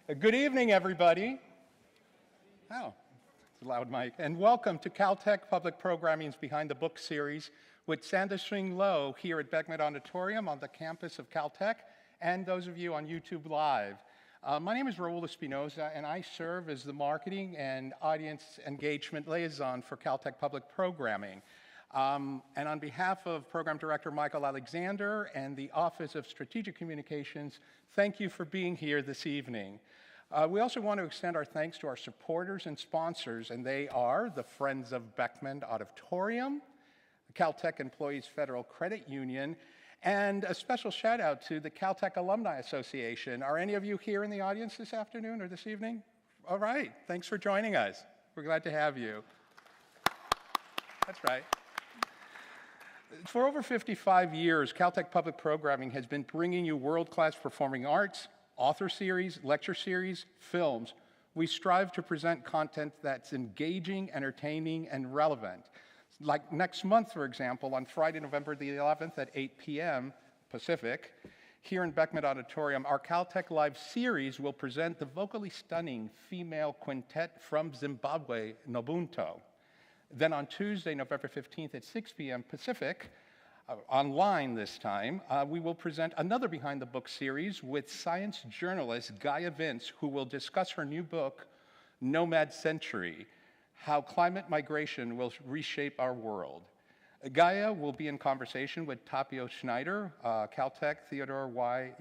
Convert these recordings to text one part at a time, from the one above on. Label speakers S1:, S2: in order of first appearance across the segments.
S1: Good evening, everybody. Oh, it's a loud mic. And welcome to Caltech Public Programming's Behind the Book series with Sandra here at Beckman Auditorium on the campus of Caltech, and those of you on YouTube Live. My name is Raul Espinoza, and I serve as the Marketing and Audience Engagement Liaison for Caltech Public Programming. And on behalf of Program Director Michael Alexander and the Office of Strategic Communications, thank you for being here this evening. We also want to extend our thanks to our supporters and sponsors, and they are the Friends of Beckman Auditorium, the Caltech Employees Federal Credit Union, and a special shout out to the Caltech Alumni Association. Are any of you here in the audience this afternoon or this evening? All right, thanks for joining us. We're glad to have you. That's right. For over 55 years, Caltech Public Programming has been bringing you world-class performing arts, author series, lecture series, films. We strive to present content that's engaging, entertaining, and relevant. Like next month, for example, on Friday, November the 11th at 8 p.m. Pacific, here in Beckman Auditorium, our Caltech Live series will present the vocally stunning female quintet from Zimbabwe, Nobunto. Then on Tuesday, November 15th at 6 p.m. Pacific, online this time, we will present another Behind the Book series with science journalist Gaia Vince, who will discuss her new book, Nomad Century, How Climate Migration Will Reshape Our World. Gaia will be in conversation with Tapio Schneider, Caltech Theodore Y.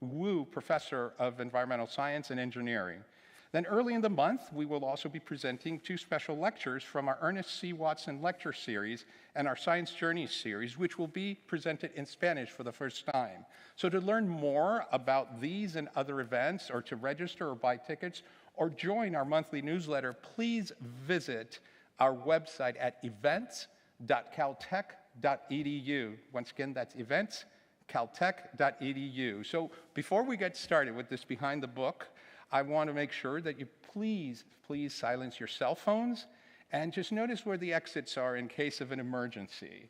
S1: Wu Professor of Environmental Science and Engineering. Then early in the month, we will also be presenting two special lectures from our Ernest C. Watson Lecture Series and our Science Journey Series, which will be presented in Spanish for the first time. So to learn more about these and other events, or to register or buy tickets, or join our monthly newsletter, please visit our website at events.caltech.edu. Once again, that's events.caltech.edu. So before we get started with this Behind the Book, I want to make sure that you please silence your cell phones and just notice where the exits are in case of an emergency.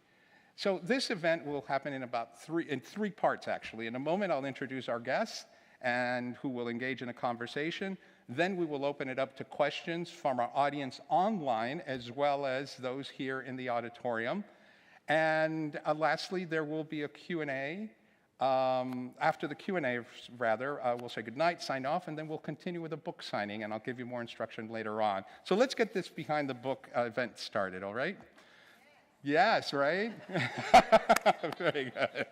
S1: So this event will happen in three parts, actually. In a moment, I'll introduce our guests and who will engage in a conversation. Then we will open it up to questions from our audience online, as well as those here in the auditorium. And lastly, there will be a Q&A. After the Q&A, we'll say goodnight, sign off, and then we'll continue with a book signing, and I'll give you more instruction later on. So let's get this Behind the Book event started, all right? Yes, right? Very good.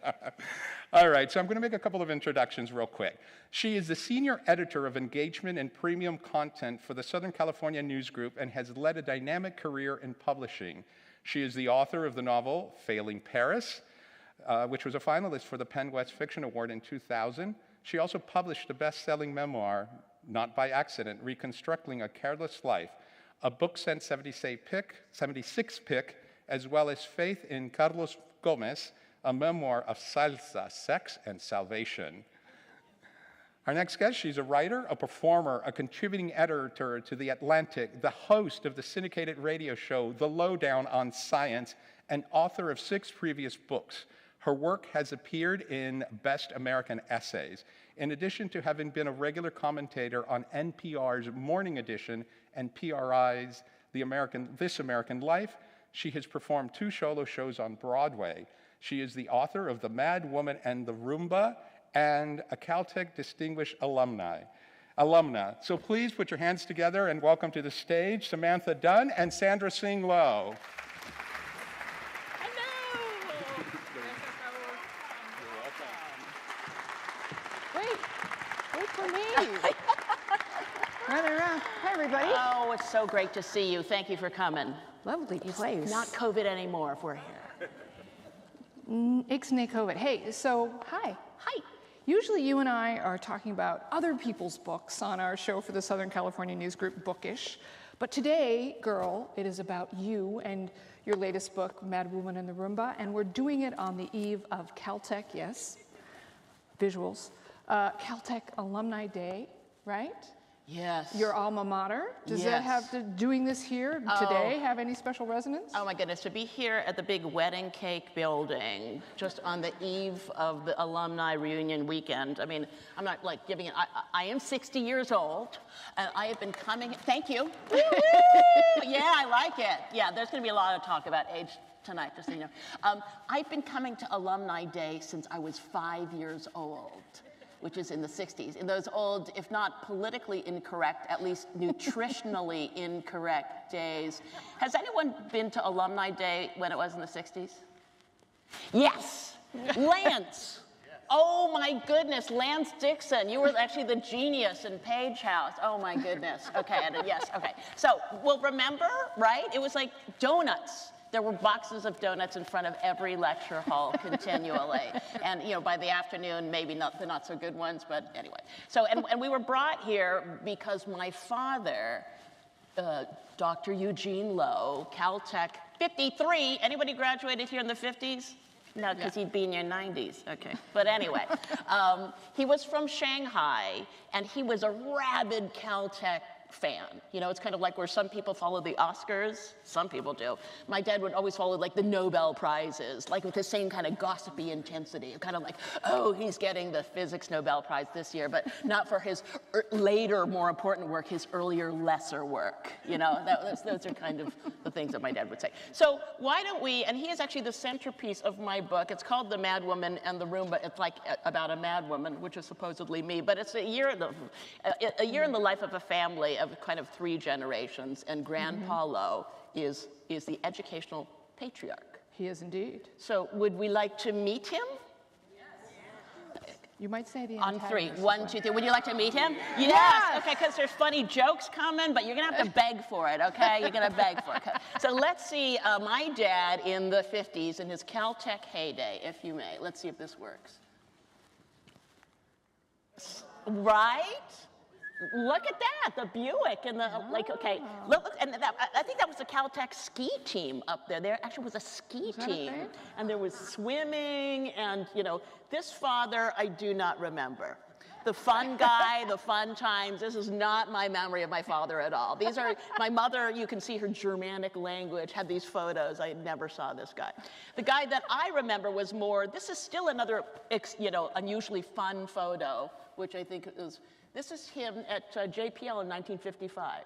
S1: All right, so I'm going to make a couple of introductions real quick. She is the senior editor of engagement and premium content for the Southern California News Group and has led a dynamic career in publishing. She is the author of the novel Failing Paris, which was a finalist for the Penn West Fiction Award in 2000. She also published the best-selling memoir, Not by Accident, Reconstructing a Careless Life, a book sent 76 pick, as well as Faith in Carlos Gomez, a memoir of salsa, sex, and salvation. Our next guest, she's a writer, a performer, a contributing editor to The Atlantic, the host of the syndicated radio show The Lowdown on Science, and author of 6 previous books. Her work has appeared in Best American Essays. In addition to having been a regular commentator on NPR's Morning Edition and PRI's This American Life, she has performed 2 solo shows on Broadway. She is the author of The Mad Woman and the Roomba and a Caltech Distinguished Alumna. So please put your hands together and welcome to the stage Samantha Dunn and Sandra Tsing.
S2: Running around. Hi, everybody.
S3: Oh, it's so great to see you. Thank you for coming.
S2: Lovely place.
S3: It's not COVID anymore if we're here.
S2: Ixnay COVID. Hey, so hi.
S3: Hi.
S2: Usually you and I are talking about other people's books on our show for the Southern California News Group, Bookish. But today, girl, it is about you and your latest book, Mad Woman and the Roomba, and we're doing it on the eve of Caltech, yes, visuals, Caltech Alumni Day, right?
S3: Yes.
S2: Your alma mater. Does that have doing this here today have any special resonance?
S3: Oh my goodness, to be here at the big wedding cake building, just on the eve of the alumni reunion weekend. I mean, I'm not like giving it, I am 60 years old, and I have been coming, thank you. Yeah, I like it. Yeah, there's gonna be a lot of talk about age tonight, just so you know. I've been coming to Alumni Day since I was 5 years old, which is in the 60s. In those old, if not politically incorrect, at least nutritionally incorrect days. Has anyone been to Alumni Day when it was in the 60s? Yes, Lance. Oh my goodness, Lance Dixon. You were actually the genius in Page House. Oh my goodness. Okay, yes, okay. So, well, remember, right? It was like donuts. There were boxes of donuts in front of every lecture hall continually. And you know, by the afternoon, maybe not the not so good ones, but anyway. So, and we were brought here because my father, Dr. Eugene Lowe, Caltech, 53. Anybody graduated here in the 50s? No, because he'd be in your 90s. Okay. But anyway, he was from Shanghai, and he was a rabid Caltech fan. You know, it's kind of like where some people follow the Oscars. Some people do. My dad would always follow like the Nobel Prizes, like with the same kind of gossipy intensity. Kind of like, oh, he's getting the physics Nobel Prize this year, but not for his later, more important work, his earlier, lesser work. You know, those are kind of the things that my dad would say. So why don't we, and he is actually the centerpiece of my book. It's called The Mad Woman and the Roomba. It's like about a mad woman, which is supposedly me, but it's a year in the life of a family of kind of 3 generations, and Grandpa Lowe is the educational patriarch.
S2: He is indeed.
S3: So would we like to meet him?
S2: You might say the
S3: on 3.
S2: antagonist
S3: 1,
S2: as well.
S3: 2, 3. Would you like to meet him?
S2: Yes!
S3: Okay, because there's funny jokes coming, but you're gonna have to beg for it, okay? You're gonna beg for it. So let's see my dad in the 50s in his Caltech heyday, if you may. Let's see if this works. Right? Look at that, the Buick and the, like, okay. Look, and I think that was the Caltech ski team up there. There actually was a ski team. And there was swimming, and, you know, this father I do not remember. The fun guy, the fun times, this is not my memory of my father at all. These are, my mother, you can see her Germanic language, had these photos. I never saw this guy. The guy that I remember was more, this is still another, you know, unusually fun photo, which I think is, this is him at JPL in 1955.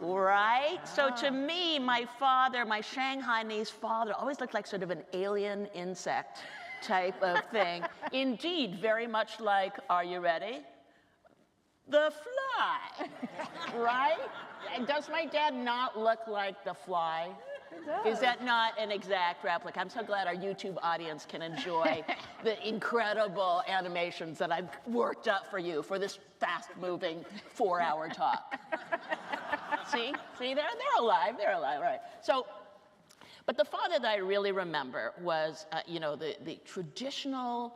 S3: Right? So to me, my father, my Shanghainese father, always looked like sort of an alien insect type of thing. Indeed, very much like, are you ready? The fly. Right? And does my dad not look like the fly? Is that not an exact replica? I'm so glad our YouTube audience can enjoy the incredible animations that I've worked up for you for this fast-moving 4-hour talk. See, they're alive, right? So, but the father that I really remember was, you know, the traditional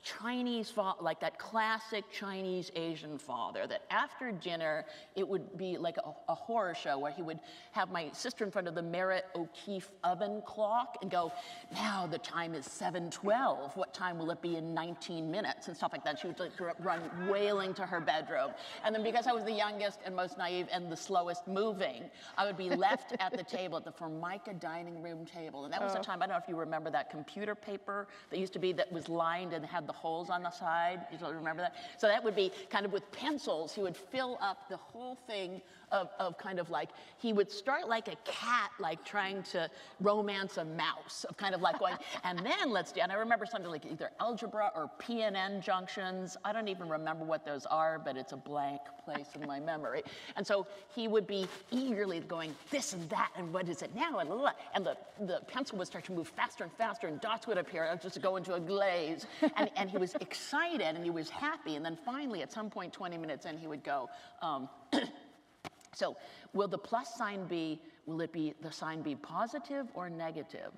S3: Chinese father, like that classic Chinese Asian father, that after dinner, it would be like a horror show where he would have my sister in front of the Merritt O'Keefe oven clock and go, now the time is 7:12. What time will it be in 19 minutes? And stuff like that. She would like run wailing to her bedroom. And then because I was the youngest and most naive and the slowest moving, I would be left at the table, at the Formica dining room table. And that was the time, I don't know if you remember that computer paper that used to be, that was lined and had the holes on the side. You don't remember that? So that would be kind of with pencils. He would fill up the whole thing of kind of like, he would start like a cat, like trying to romance a mouse, of kind of like going, and then let's do, and I remember something like either algebra or PNN junctions. I don't even remember what those are, but it's a blank place in my memory. And so he would be eagerly going, this and that, and what is it now, and blah, blah, blah. And the pencil would start to move faster and faster, and dots would appear, and I would just go into a glaze. And he was excited, and he was happy, and then finally, at some point, 20 minutes in, he would go, so will the plus sign be, will it be, the sign be positive or negative?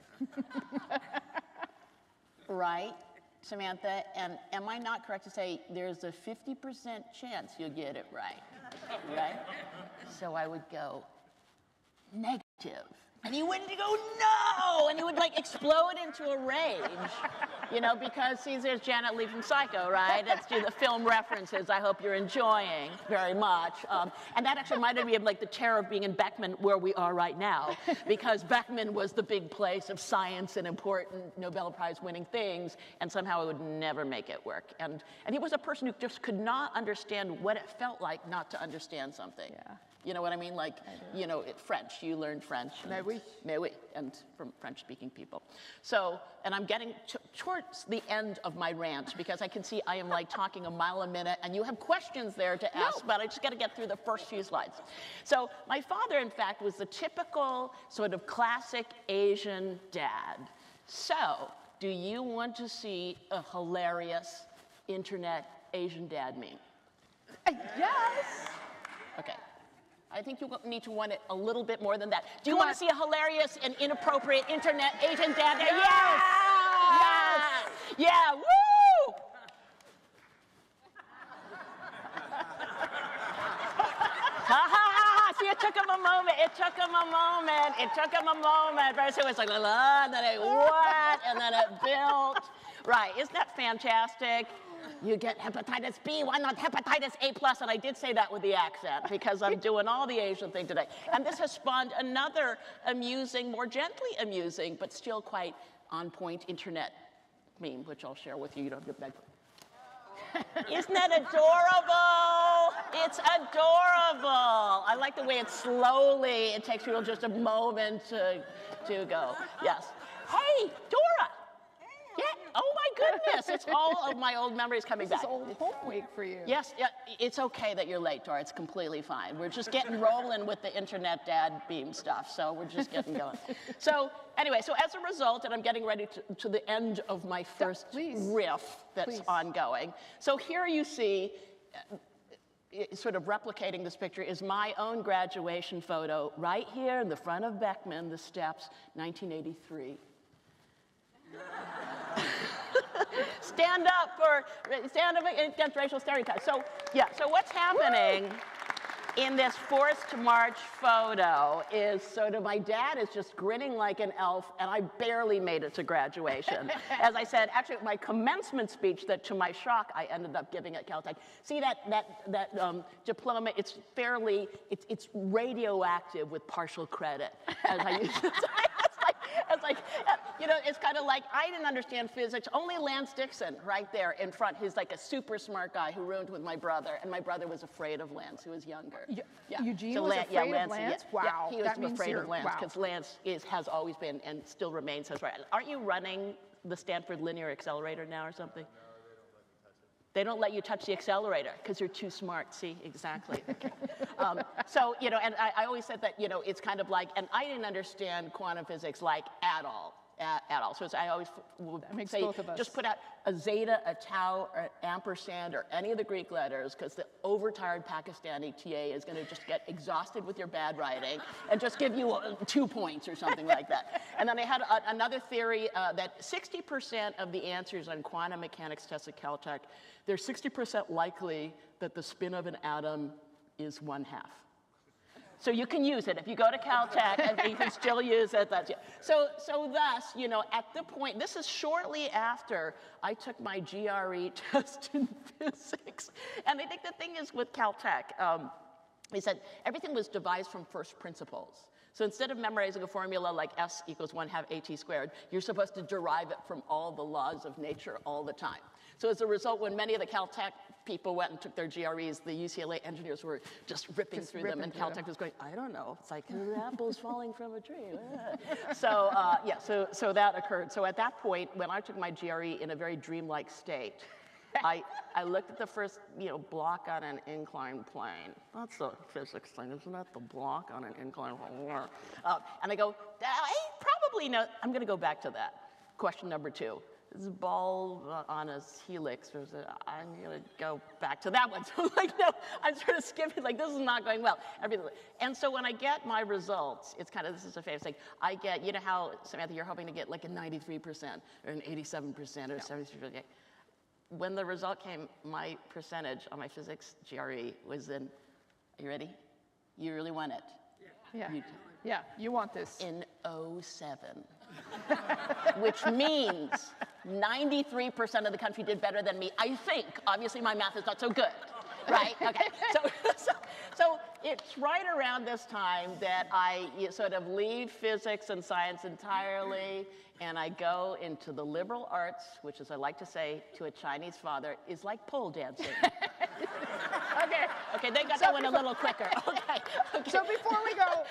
S3: Right, Samantha? And am I not correct to say there's a 50% chance you'll get it right? Right? So I would go, negative. And he wouldn't go, no! And he would like explode into a rage. You know, because see, there's Janet Leigh from Psycho, right? Let's do the film references I hope you're enjoying very much. And that actually reminded me of like the terror of being in Beckman, where we are right now, because Beckman was the big place of science and important Nobel Prize winning things, and somehow I would never make it work. And he was a person who just could not understand what it felt like not to understand something.
S2: Yeah.
S3: You know what I mean? Like, you know, French, you learned French.
S2: Mais oui.
S3: Mais oui, and from French-speaking people. So, and I'm getting towards the end of my rant, because I can see I am like talking a mile a minute, and you have questions there to ask, but I just got to get through the first few slides. So my father, in fact, was the typical sort of classic Asian dad. So, do you want to see a hilarious internet Asian dad meme?
S2: Yes.
S3: Okay. I think you need to want it a little bit more than that. Do you want to see a hilarious and inappropriate internet Asian dad there?
S2: Yes!
S3: Yes! Yeah, woo! Ha ha ha! See, it took him a moment. It took him a moment. It took him a moment. First it was like, la la, and then it what? And then it built. Right, isn't that fantastic? You get hepatitis B, why not hepatitis A+? And I did say that with the accent, because I'm doing all the Asian thing today. And this has spawned another amusing, more gently amusing, but still quite on point internet meme, which I'll share with you. You don't have to beg for. Isn't that adorable? It's adorable. I like the way it slowly, it takes people just a moment to go. Yes. Hey, Dora. Yeah. Oh my goodness! It's all of my old memories coming back.
S2: This is old home week for you.
S3: Yes. Yeah. It's okay that you're late, Dora. It's completely fine. We're just getting rolling with the internet dad beam stuff. So we're just getting going. So anyway, so as a result, and I'm getting ready to the end of my first riff that's ongoing. So here you see, sort of replicating this picture, is my own graduation photo right here in the front of Beckman, the steps, 1983. Stand up against racial stereotypes. So, yeah, so what's happening in this forced to march photo is sort of my dad is just grinning like an elf, and I barely made it to graduation. As I said, actually, my commencement speech that, to my shock, I ended up giving at Caltech. See that diploma, it's radioactive with partial credit, as I used to say. It's like, you know, it's kind of like, I didn't understand physics. Only Lance Dixon right there in front. He's like a super smart guy who roomed with my brother, and my brother was afraid of Lance, who was younger.
S2: Yeah. Eugene was afraid of Lance? Wow.
S3: Yeah, he was afraid of Lance, because Lance has always been, and still remains, his right. Aren't you running the Stanford Linear Accelerator now or something? They don't let you touch the accelerator because you're too smart. See, exactly. Okay. So, you know, and I always said that, you know, it's kind of like, and I didn't understand quantum physics like at all. So I always would say, just put out a zeta, a tau, or an ampersand, or any of the Greek letters, because the overtired Pakistani TA is going to just get exhausted with your bad writing and just give you 2 points or something like that. And then I had another theory that 60% of the answers on quantum mechanics tests at Caltech, they're 60% likely that the spin of an atom is 1/2. So you can use it. If you go to Caltech, and you can still use it. So thus, you know, at the point, this is shortly after I took my GRE test in physics. And I think the thing is with Caltech, he said everything was devised from first principles. So instead of memorizing a formula like S equals 1/2 AT squared, you're supposed to derive it from all the laws of nature all the time. So as a result, when many of the Caltech people went and took their GREs, the UCLA engineers were just ripping through them, and Caltech was going, I don't know, it's like apples falling from a tree. So so that occurred. So at that point, when I took my GRE in a very dreamlike state, I looked at the first, you know, block on an inclined plane. That's a physics thing, isn't that? The block on an inclined plane. And I go, I probably know. I'm going to go back to that. Question number 2. This ball on a helix, I'm going to go back to that one. So like, no, I'm sort of skipping, like, this is not going well. And so when I get my results, it's kind of, this is a famous thing. I get, you know how, Samantha, you're hoping to get like a 93% or an 87% or 73%. When the result came, my percentage on my physics GRE was in, are you ready? You really want it?
S2: Yeah. You want this.
S3: In 07. which means 93% of the country did better than me, I think. Obviously, my math is not so good, right? Okay, so it's right around this time that I sort of leave physics and science entirely, and I go into the liberal arts, which, as I like to say to a Chinese father, is like pole dancing. Okay, they got that one a little quicker. Okay.
S2: So before we go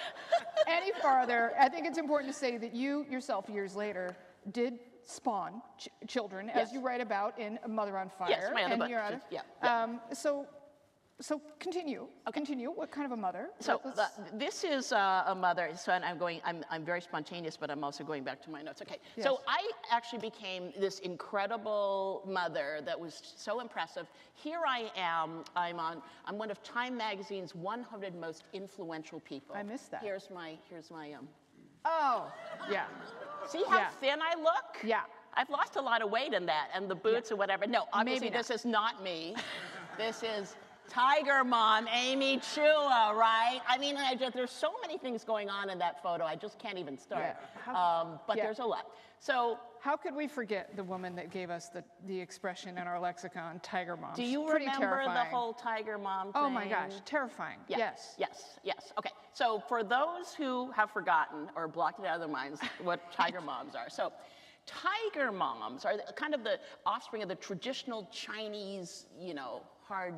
S2: any farther, I think it's important to say that you yourself, years later, did spawn children, as you write about in Mother on Fire.
S3: Yes, my other book.
S2: So continue. Continue. What kind of a mother?
S3: So this is a mother. So I'm very spontaneous, but I'm also going back to my notes. Okay.
S2: Yes.
S3: So I actually became this incredible mother that was so impressive. Here I am. I'm one of Time Magazine's 100 most influential people.
S2: I missed that.
S3: Here's my
S2: Oh, yeah.
S3: See how thin I look?
S2: Yeah.
S3: I've lost a lot of weight in that, and the boots or whatever. No, obviously this is not me. This is Tiger Mom, Amy Chua, right? I mean, there's so many things going on in that photo, I just can't even start. But there's a lot. So
S2: how could we forget the woman that gave us the expression in our lexicon, Tiger Mom?
S3: Do you remember the whole Tiger Mom thing?
S2: Oh my gosh, terrifying. Yes.
S3: Okay, so for those who have forgotten or blocked it out of their minds what Tiger Moms are. So Tiger Moms are kind of the offspring of the traditional Chinese, hard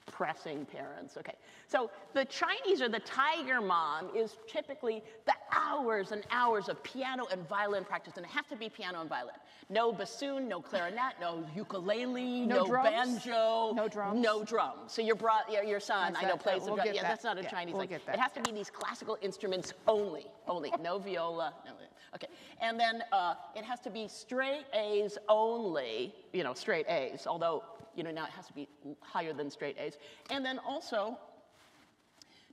S3: pressing parents. Okay, so the Chinese, or the Tiger Mom, is typically the hours and hours of piano and violin practice, and it has to be piano and violin. No bassoon, no clarinet, no ukulele, no banjo,
S2: no drums.
S3: No drums. So your son, I know, plays the drum. Yeah, that's not a Chinese thing.
S2: It
S3: has to be these classical instruments only, no viola. No. Okay, and then it has to be straight A's only. Straight A's, although now it has to be higher than straight A's. And then also,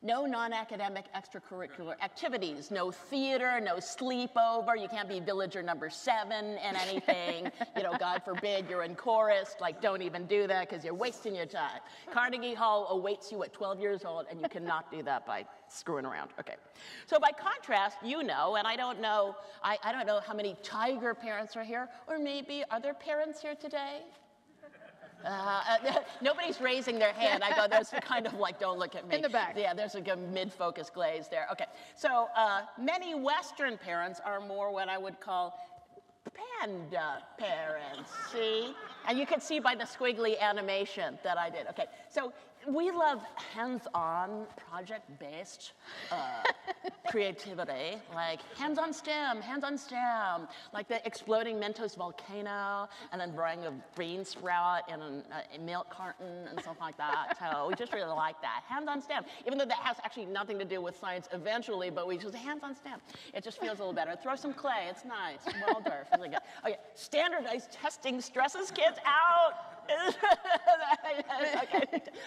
S3: no non-academic extracurricular activities, no theater, no sleepover, you can't be villager number 7 and anything, God forbid you're in chorus, don't even do that because you're wasting your time. Carnegie Hall awaits you at 12 years old, and you cannot do that by screwing around. Okay, so by contrast, and I don't know how many Tiger parents are here, or maybe are there parents here today? Nobody's raising their hand. I go, there's kind of don't look at me.
S2: In the back.
S3: Yeah, there's a mid-focus glaze there. Okay, so many Western parents are more what I would call Panda parents, see? And you can see by the squiggly animation that I did. Okay, so we love hands-on, project-based creativity, like hands-on STEM, like the exploding Mentos volcano, and then bring a bean sprout in a milk carton and stuff like that. So we just really like that, hands-on STEM, even though that has actually nothing to do with science eventually, but we just hands-on STEM. It just feels a little better. Throw some clay, it's nice. Waldorf, really good. Okay, standardized testing stresses kids out.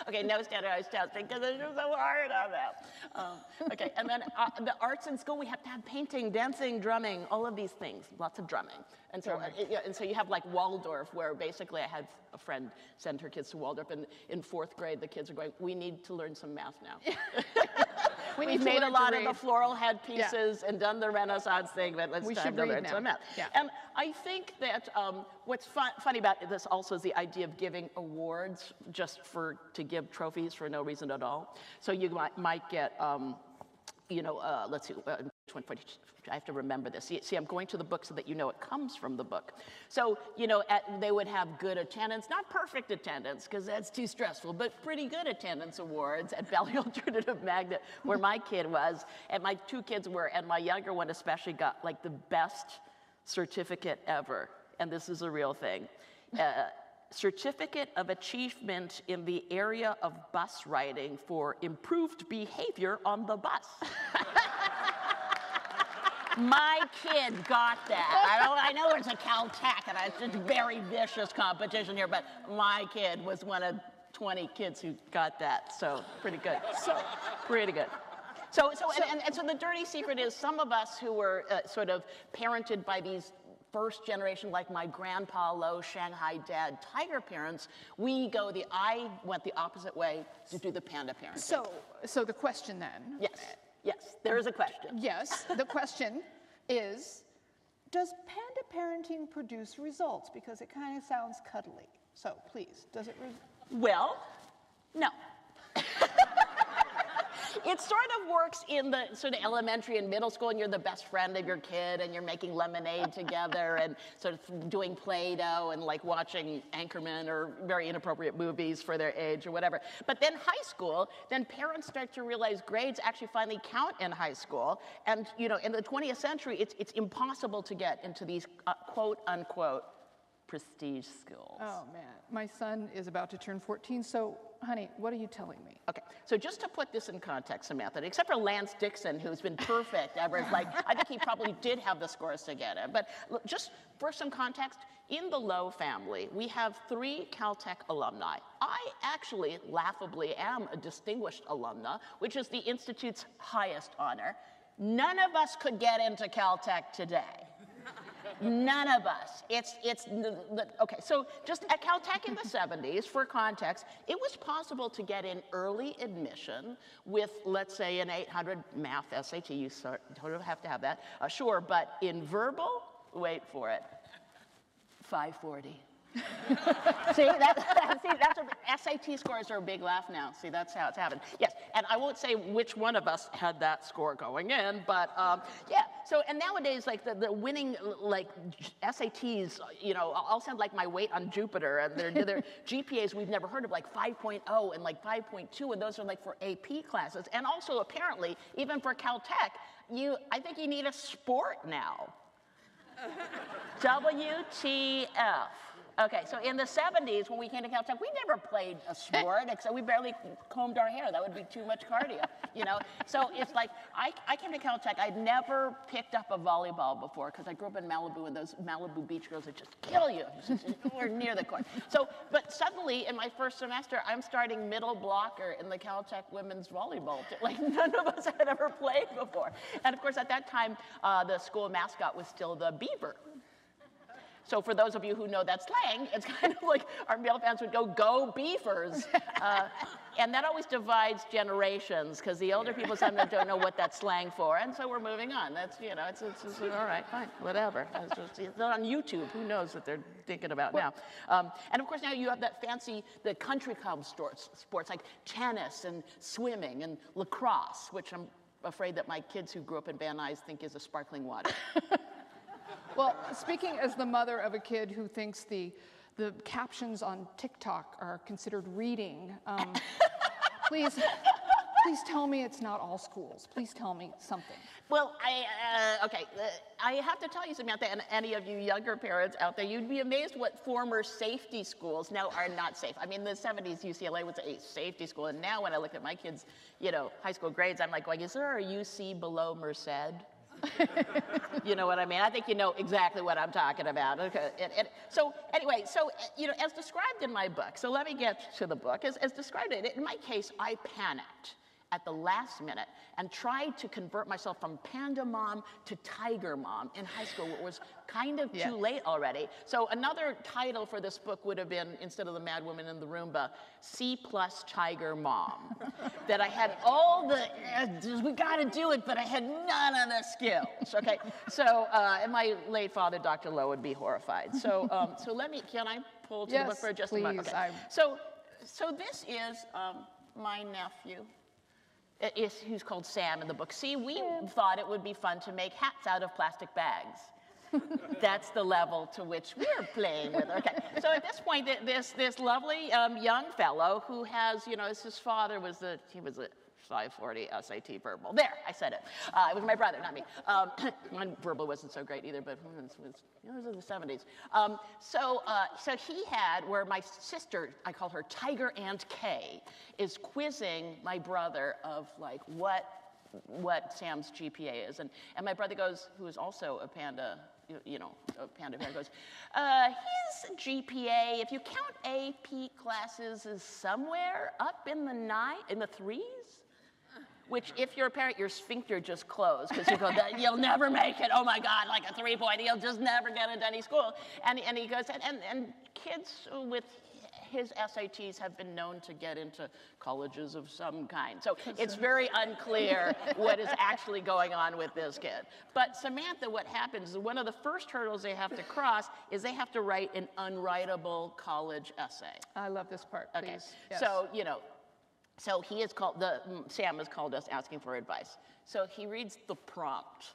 S3: Okay, no standardized testing because it's just so hard on them. Okay, and then the arts in school, we have to have painting, dancing, drumming, all of these things, lots of drumming. And so, you have Waldorf, where basically I had a friend send her kids to Waldorf, and in 4th grade, the kids are going, we need to learn some math now. We've made a lot of the floral headpieces and done the Renaissance thing, but it's time to learn some math. Yeah. And I think that what's funny about this also is the idea of giving awards just to give trophies for no reason at all. So you might get, let's see, I have to remember this. See, I'm going to the book so that it comes from the book. So, they would have good attendance, not perfect attendance, because that's too stressful, but pretty good attendance awards at Valley Alternative Magnet, where my kid was, and my 2 kids were, and my younger one especially got, the best certificate ever. And this is a real thing. Certificate of Achievement in the area of bus riding for improved behavior on the bus. My kid got that. I know it's a Caltech, and it's a very vicious competition here, but my kid was one of 20 kids who got that, so pretty good. Pretty good. So the dirty secret is some of us who were sort of parented by these first generation, like my grandpa, low Shanghai dad, Tiger parents, I went the opposite way to do the Panda parenting.
S2: So the question then.
S3: Yes, there is a question.
S2: Yes, the question is, does panda parenting produce results? Because it kind of sounds cuddly. So please, does it?
S3: Well, no. It sort of works in the sort of elementary and middle school, and you're the best friend of your kid, and you're making lemonade together, and sort of doing Play-Doh, and like watching Anchorman or very inappropriate movies for their age or whatever. But then high school, then parents start to realize grades actually finally count in high school, and you know, in the 20th century, it's impossible to get into these quote unquote prestige schools.
S2: Oh man, my son is about to turn 14, so honey, what are you telling me?
S3: Okay, so just to put this in context, Samantha, except for Lance Dixon, who's been perfect ever, like, I think he probably did have the scores to get it. But look, just for some context, in the Lowe family, we have 3 Caltech alumni. I actually, laughably, am a distinguished alumna, which is the Institute's highest honor. None of us could get into Caltech today. None of us. Okay, so just at Caltech in the 70s, for context, it was possible to get in early admission with, let's say, an 800 math SAT. You sort of have to have that, sure, but in verbal, wait for it, 540. See, that's SAT scores are a big laugh now. See, that's how it's happened. Yes, and I won't say which one of us had that score going in, but yeah. So, and nowadays, like the winning like SATs, you know, all sound like my weight on Jupiter, and they're GPAs we've never heard of, like 5.0 and like 5.2, and those are like for AP classes. And also, apparently, even for Caltech, I think you need a sport now. WTF. Okay, so in the 70s, when we came to Caltech, we never played a sport, except we barely combed our hair. That would be too much cardio, you know? So it's like, I came to Caltech, I'd never picked up a volleyball before, because I grew up in Malibu, and those Malibu beach girls would just kill you. We're near the court. So, but suddenly, in my first semester, I'm starting middle blocker in the Caltech women's volleyball team. Like, none of us had ever played before. And of course, at that time, the school mascot was still the beaver. So for those of you who know that slang, it's kind of like our male fans would go Beavers. And that always divides generations, because the older people sometimes don't know what that's slang for, and so we're moving on. That's, you know, it's all right, fine, whatever. It's not on YouTube. Who knows what they're thinking about now? And of course now you have that fancy, the country club sports like tennis and swimming and lacrosse, which I'm afraid that my kids who grew up in Van Nuys think is a sparkling water.
S2: Well, speaking as the mother of a kid who thinks the captions on TikTok are considered reading, please tell me it's not all schools. Please tell me something.
S3: Well, I have to tell you, Samantha, and any of you younger parents out there, you'd be amazed what former safety schools now are not safe. I mean, in the 70s, UCLA was a safety school, and now when I look at my kids', you know, high school grades, I'm like, going, is there a UC below Merced? You know what I mean? I think you know exactly what I'm talking about. Okay. So anyway, you know, as described in my book, so let me get to the book. As described in my case, I panicked at the last minute and tried to convert myself from Panda mom to Tiger mom in high school. It was kind of too late already. So another title for this book would have been, instead of The Mad Woman in the Roomba, C+ Tiger Mom. That I had all the, we gotta do it, but I had none of the skills, okay? So, and my late father, Dr. Lowe, would be horrified. So, can I pull to the book for just a moment? Okay. So this is my nephew. Who's called Sam in the book. See, we thought it would be fun to make hats out of plastic bags. That's the level to which we're playing with. Okay, so at this point, this lovely young fellow who has, you know, his father was he was a 540 SAT verbal. There, I said it. It was my brother, not me. My verbal wasn't so great either, but it was in the 70s. So he had, where my sister, I call her Tiger Aunt K, is quizzing my brother of like what Sam's GPA is. And my brother goes, who is also a Panda, you know, a Panda parent, goes, his GPA, if you count AP classes, is somewhere up in the threes? Which, if you're a parent, your sphincter just closed, because you go, you'll never make it. Oh my God, like a 3-point, you'll just never get into any school. And he goes, and kids with his SATs have been known to get into colleges of some kind. So it's very unclear what is actually going on with this kid. But Samantha, what happens is one of the first hurdles they have to cross is they have to write an unwritable college essay.
S2: I love this part, please.
S3: Okay,
S2: Yes.
S3: so, you know, so he is called, Sam has called us asking for advice. So he reads the prompt.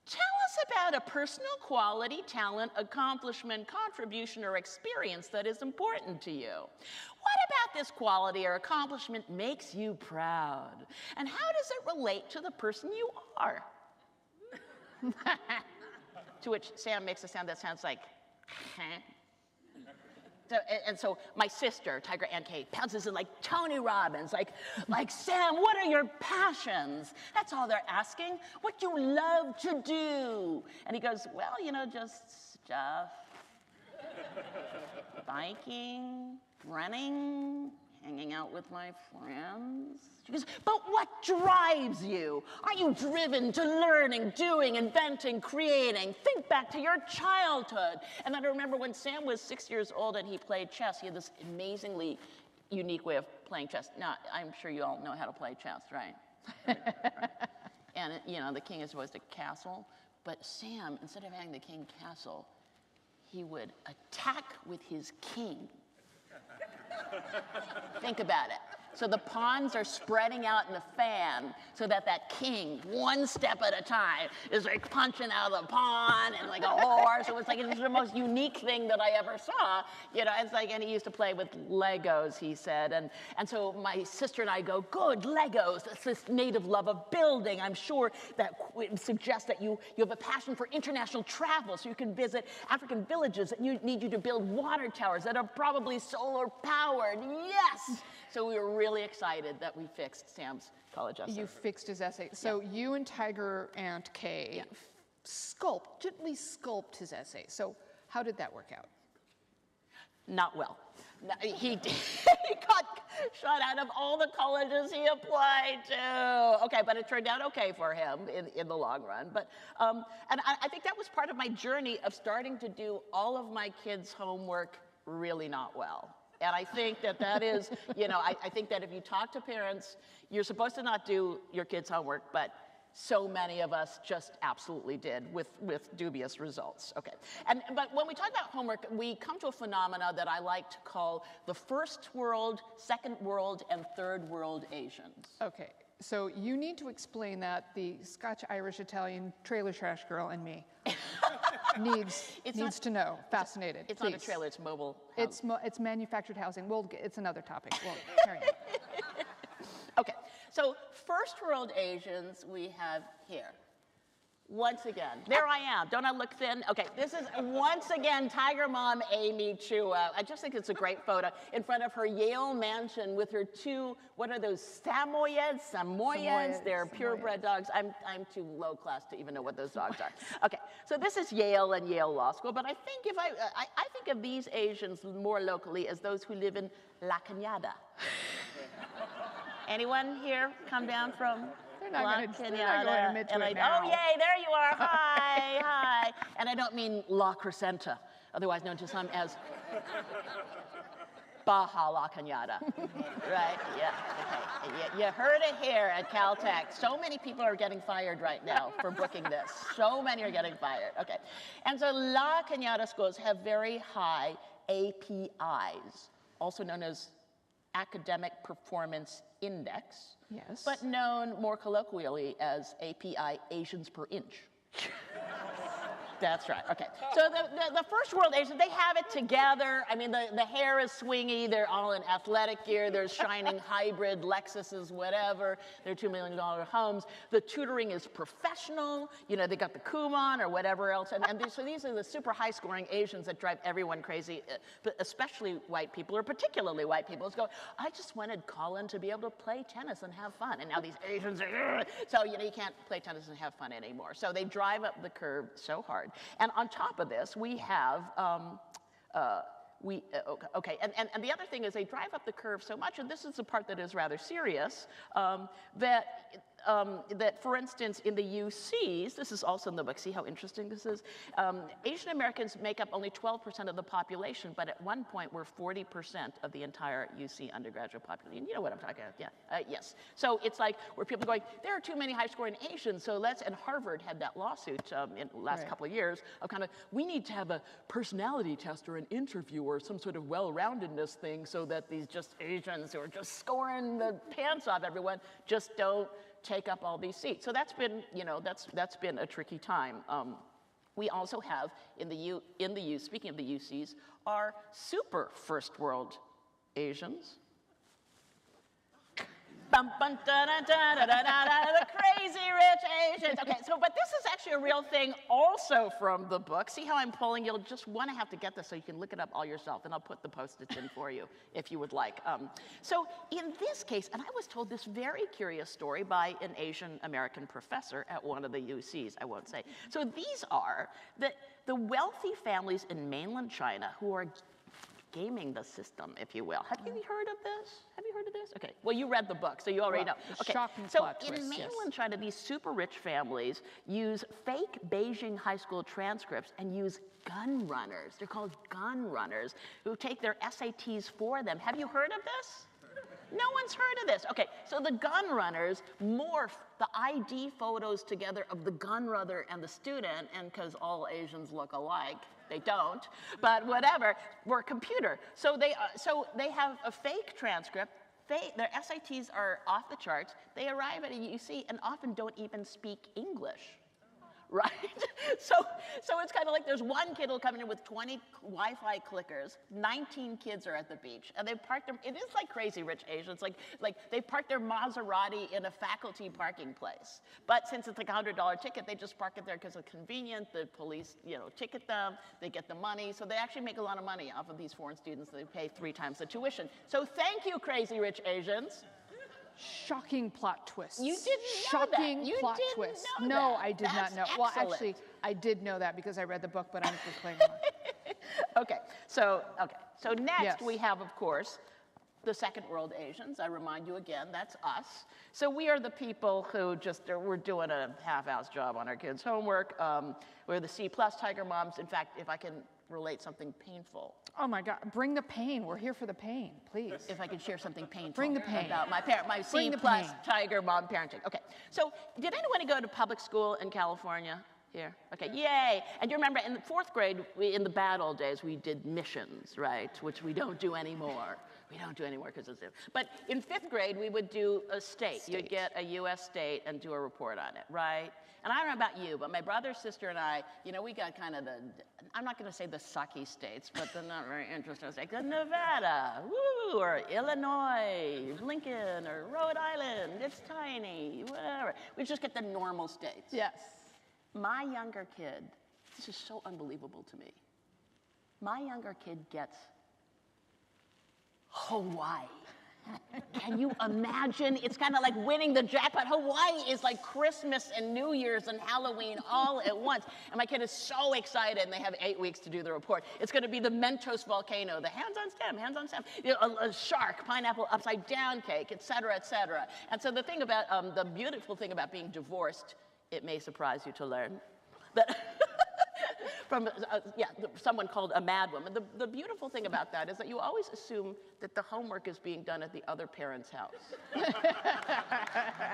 S3: Tell us about a personal quality, talent, accomplishment, contribution, or experience that is important to you. What about this quality or accomplishment makes you proud? And how does it relate to the person you are? To which Sam makes a sound that sounds like, huh? So my sister, Tiger Ann Kate, pounces in like Tony Robbins, like Sam, what are your passions? That's all they're asking. What do you love to do? And he goes, well, you know, just stuff. Biking, running, hanging out with my friends. She goes, but what drives you? Are you driven to learning, doing, inventing, creating? Think back to your childhood. And then I remember when Sam was 6 years old and he played chess, he had this amazingly unique way of playing chess. Now, I'm sure you all know how to play chess, right? Right. And, you know, the king is supposed to castle. But Sam, instead of having the king castle, he would attack with his king. Think about it. So the pawns are spreading out in a fan so that that king, one step at a time, is like punching out the pawn and like a horse. So it's like it's the most unique thing that I ever saw. You know, it's like, and he used to play with Legos, he said. And so my sister and I go, good, Legos. That's this native love of building. I'm sure that suggests that you have a passion for international travel so you can visit African villages and need you to build water towers that are probably solar powered. Yes! So we were really excited that we fixed Sam's college essay.
S2: You fixed his essay. So you and Tiger Aunt Kay gently sculpt his essay. So how did that work out?
S3: Not well. No, he got shut out of all the colleges he applied to. Okay, but it turned out okay for him in the long run. But and I think that was part of my journey of starting to do all of my kids' homework really not well. And I think that is, you know, I think that if you talk to parents, you're supposed to not do your kids' homework, but so many of us just absolutely did with dubious results. Okay, but when we talk about homework, we come to a phenomena that I like to call the first world, second world, and third world Asians.
S2: Okay, so you need to explain that the Scotch, Irish, Italian, trailer trash girl and me needs to know. Fascinated.
S3: It's
S2: please.
S3: not a trailer, it's mobile
S2: housing. It's manufactured housing. It's another topic. We'll carry on.
S3: Okay, so first world Asians we have here. Once again, there I am. Don't I look thin? Okay, this is once again Tiger Mom Amy Chua. I just think it's a great photo in front of her Yale mansion with her two, what are those, Samoyeds? They're purebred dogs. I'm too low class to even know what those dogs are. Okay, so this is Yale and Yale Law School, but I think if I think of these Asians more locally as those who live in La Cañada. Anyone here come down from
S2: They're not going to admit to
S3: and
S2: it now.
S3: Oh, yay, there you are. Hi, hi. And I don't mean La Crescenta, otherwise known to some as Baja La Cañada. Right? Yeah. Okay. You heard it here at Caltech. So many people are getting fired right now for booking this. So many are getting fired. Okay. And so La Cañada schools have very high APIs, also known as Academic Performance Index,
S2: yes,
S3: but known more colloquially as API Asians per inch. That's right. Okay. So the first world Asians, they have it together. I mean, the hair is swingy. They're all in athletic gear. There's shining hybrid Lexuses, whatever. They're $2 million homes. The tutoring is professional. You know, they got the Kumon or whatever else. So these are the super high-scoring Asians that drive everyone crazy, but especially white people, or particularly white people, go, I just wanted Colin to be able to play tennis and have fun. And now these Asians are, so, you know, you can't play tennis and have fun anymore. So they drive up the curve so hard. And on top of this, we have, okay, and the other thing is they drive up the curve so much, and this is the part that is rather serious, that that, for instance, in the UCs, this is also in the book, see how interesting this is? Asian Americans make up only 12% of the population, but at one point were 40% of the entire UC undergraduate population. You know what I'm talking about, yeah, yes. So it's like where people are going, there are too many high-scoring Asians, so let's, and Harvard had that lawsuit in the last couple of years of kind of, we need to have a personality test or an interview or some sort of well-roundedness thing so that these just Asians who are just scoring the pants off everyone just don't take up all these seats. So that's been, you know, that's been a tricky time. We also have speaking of the UCs, our super first world Asians. Bum, bum, da, da, da, da, da, da, the crazy rich Asians. Okay, so, but this is actually a real thing also from the book. See how I'm pulling? You'll just want to have to get this so you can look it up all yourself, and I'll put the Post-its in for you if you would like. So in this case, and I was told this very curious story by an Asian American professor at one of the UCs, I won't say. So these are the wealthy families in mainland China who are gaming the system, if you will. Have you heard of this? Have you heard of this? Okay, well, you read the book, so you already know. Okay,
S2: shocking
S3: so
S2: plot
S3: in
S2: twist,
S3: mainland China, these super rich families use fake Beijing high school transcripts and use gun runners. They're called gun runners who take their SATs for them. Have you heard of this? No one's heard of this. Okay, so the gun runners morph the ID photos together of the gun runner and the student, and because all Asians look alike, they don't, but whatever, we're a computer. So they have a fake transcript. Their SATs are off the charts. They arrive at a UC and often don't even speak English. Right? So it's kind of like there's one kid who'll come in with 20 Wi-Fi clickers, 19 kids are at the beach, and they've parked them, it is like crazy rich Asians, like they parked their Maserati in a faculty parking place. But since it's like a $100 ticket, they just park it there because it's convenient, the police, you know, ticket them, they get the money, so they actually make a lot of money off of these foreign students. They pay 3 times the tuition. So thank you, crazy rich Asians.
S2: Shocking plot twist.
S3: You didn't know
S2: Shocking
S3: that. You
S2: plot
S3: didn't
S2: twist.
S3: know
S2: No,
S3: that.
S2: I did
S3: That's
S2: not know. Well,
S3: excellent.
S2: actually, I did know that because I read the book, but I'm just claiming it.
S3: Okay, so next we have, of course, the second world Asians. I remind you again, that's us. So we are the people who we're doing a half-ass job on our kids' homework. We're the C+ tiger moms. In fact, if I can relate something painful.
S2: Oh my God, bring the pain. We're here for the pain, please.
S3: If I could share something painful.
S2: Bring the pain.
S3: About my C+ tiger mom parenting. Okay, so did anyone go to public school in California? Here, okay, yay. And you remember in the 4th grade, in the bad old days, we did missions, right? Which we don't do anymore. We don't do anymore because it's different. But in 5th grade, we would do a state. You'd get a US state and do a report on it, right? And I don't know about you, but my brother, sister, and I, you know, we got kind of I'm not going to say the sucky states, but the not very interesting states. Like Nevada, woo, or Illinois, Lincoln, or Rhode Island. It's tiny, whatever. We just get the normal states.
S2: Yes.
S3: My younger kid, this is so unbelievable to me. My younger kid gets Hawaii. Can you imagine? It's kind of like winning the jackpot. Hawaii is like Christmas and New Year's and Halloween all at once. And my kid is so excited, and they have 8 weeks to do the report. It's going to be the Mentos volcano, the hands on stem, you know, a shark, pineapple upside down cake, et cetera, et cetera. And so the thing about, the beautiful thing about being divorced, it may surprise you to learn, that from someone called a mad woman. The beautiful thing about that is that you always assume that the homework is being done at the other parent's house.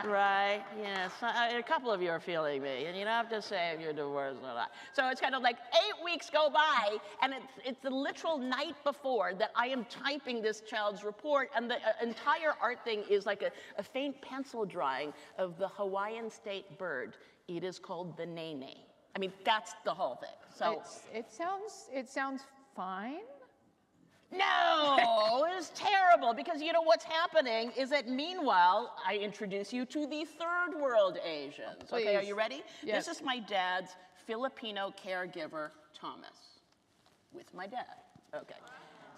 S3: Right? Yes. A couple of you are feeling me, and you don't have to say if you're divorced or not. So it's kind of like 8 weeks go by, and it's the literal night before that I am typing this child's report, and the entire art thing is like a faint pencil drawing of the Hawaiian state bird. It is called the nene. I mean, that's the whole thing. So
S2: it sounds fine.
S3: No, it's terrible, because you know what's happening is that meanwhile, I introduce you to the third world Asians.
S2: Please.
S3: Okay, are you ready?
S2: Yes.
S3: This is my dad's Filipino caregiver, Thomas, with my dad. Okay.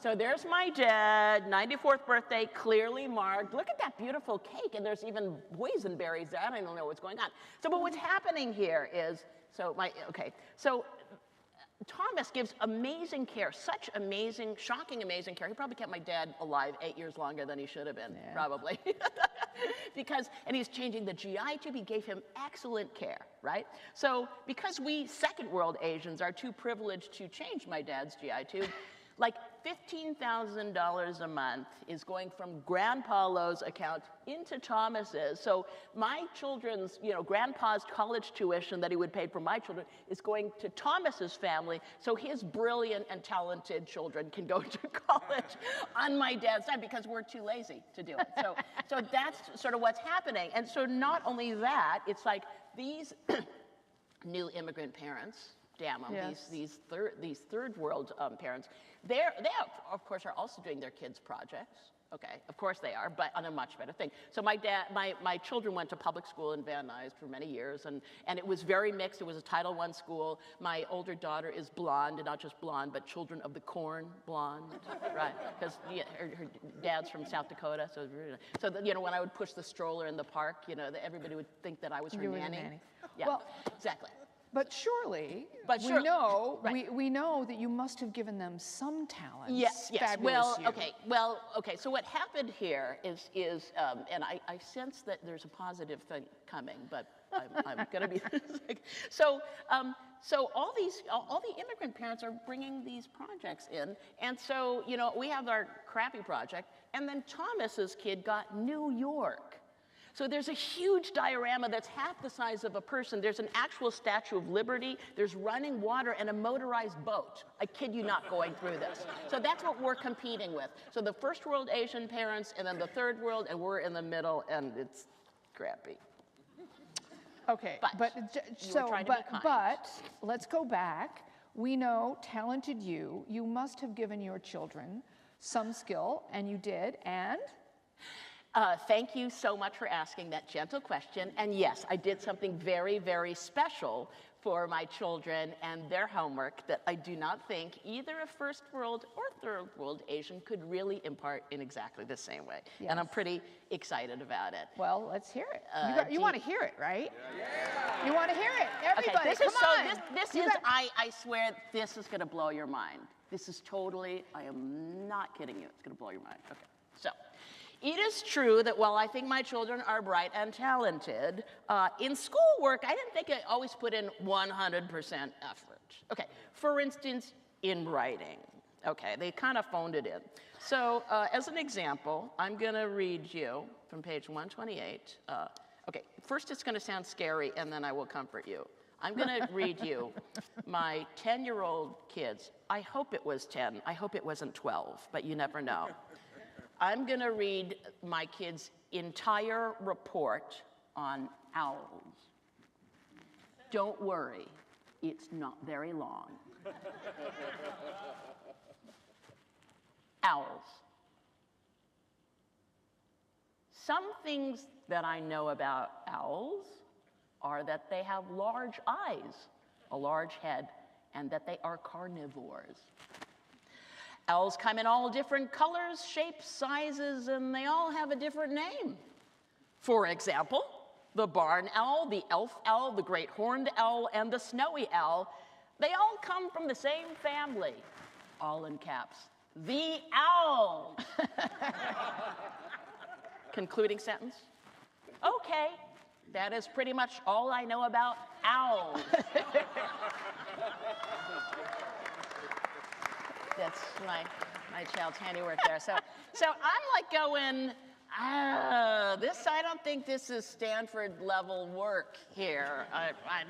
S3: So there's my dad, 94th birthday, clearly marked. Look at that beautiful cake, and there's even boysenberries there. I don't know what's going on. So, but what's happening here is, so Thomas gives amazing care, such amazing, shocking, amazing care. He probably kept my dad alive 8 years longer than he should have been, probably. And he's changing the GI tube. He gave him excellent care, right? So because we second world Asians are too privileged to change my dad's GI tube, like $15,000 a month is going from Grandpa Lowe's account into Thomas's. So my children's, Grandpa's college tuition that he would pay for my children is going to Thomas's family, so his brilliant and talented children can go to college on my dad's side because we're too lazy to do it. So that's sort of what's happening. And so not only that, it's like these new immigrant parents, damn them,
S2: Yes.
S3: these third world parents, they of course are also doing their kids' projects. Okay, of course they are, but on a much better thing. So my children went to public school in Van Nuys for many years, and it was very mixed. It was a Title I school. My older daughter is blonde, and not just blonde, but Children of the Corn blonde, right? Because her dad's from South Dakota, so when I would push the stroller in the park, everybody would think that I was her
S2: You were the
S3: nanny.
S2: nanny.
S3: Yeah,
S2: Well,
S3: exactly.
S2: But surely,
S3: sure- right.
S2: we know that you must have given them some talents.
S3: Yes.
S2: Fabulous you.
S3: Okay. So what happened here is and I sense that there's a positive thing coming, but I'm going to be so all the immigrant parents are bringing these projects in, and so we have our crappy project, and then Thomas's kid got New York. So there's a huge diorama that's half the size of a person. There's an actual Statue of Liberty. There's running water and a motorized boat. I kid you not, going through this. So that's what we're competing with. So the first world Asian parents, and then the third world, and we're in the middle, and it's crappy.
S2: Okay, but let's go back. We know, talented you must have given your children some skill, and you did, and?
S3: Thank you so much for asking that gentle question. And yes, I did something very, very special for my children and their homework that I do not think either a first world or third world Asian could really impart in exactly the same way.
S2: Yes.
S3: And I'm pretty excited about it.
S2: Well, let's hear it. You want to hear it, right? Yeah. You want to hear it. Everybody,
S3: okay, I swear, this is going to blow your mind. This is totally, I am not kidding you. It's going to blow your mind. Okay, so. It is true that while I think my children are bright and talented, in schoolwork, I didn't think I always put in 100% effort. Okay, for instance, in writing. Okay, they kind of phoned it in. So as an example, I'm going to read you from page 128. Okay, first it's going to sound scary, and then I will comfort you. I'm going to read you my 10-year-old kids. I hope it was 10. I hope it wasn't 12, but you never know. I'm going to read my kids' entire report on owls. Don't worry, it's not very long. Owls. Some things that I know about owls are that they have large eyes, a large head, and that they are carnivores. Owls come in all different colors, shapes, sizes, and they all have a different name. For example, the barn owl, the elf owl, the great horned owl, and the snowy owl, they all come from the same family, all in caps. The owls. Concluding sentence? Okay, that is pretty much all I know about owls. That's my child's handiwork there. So I'm like going, I don't think this is Stanford level work here.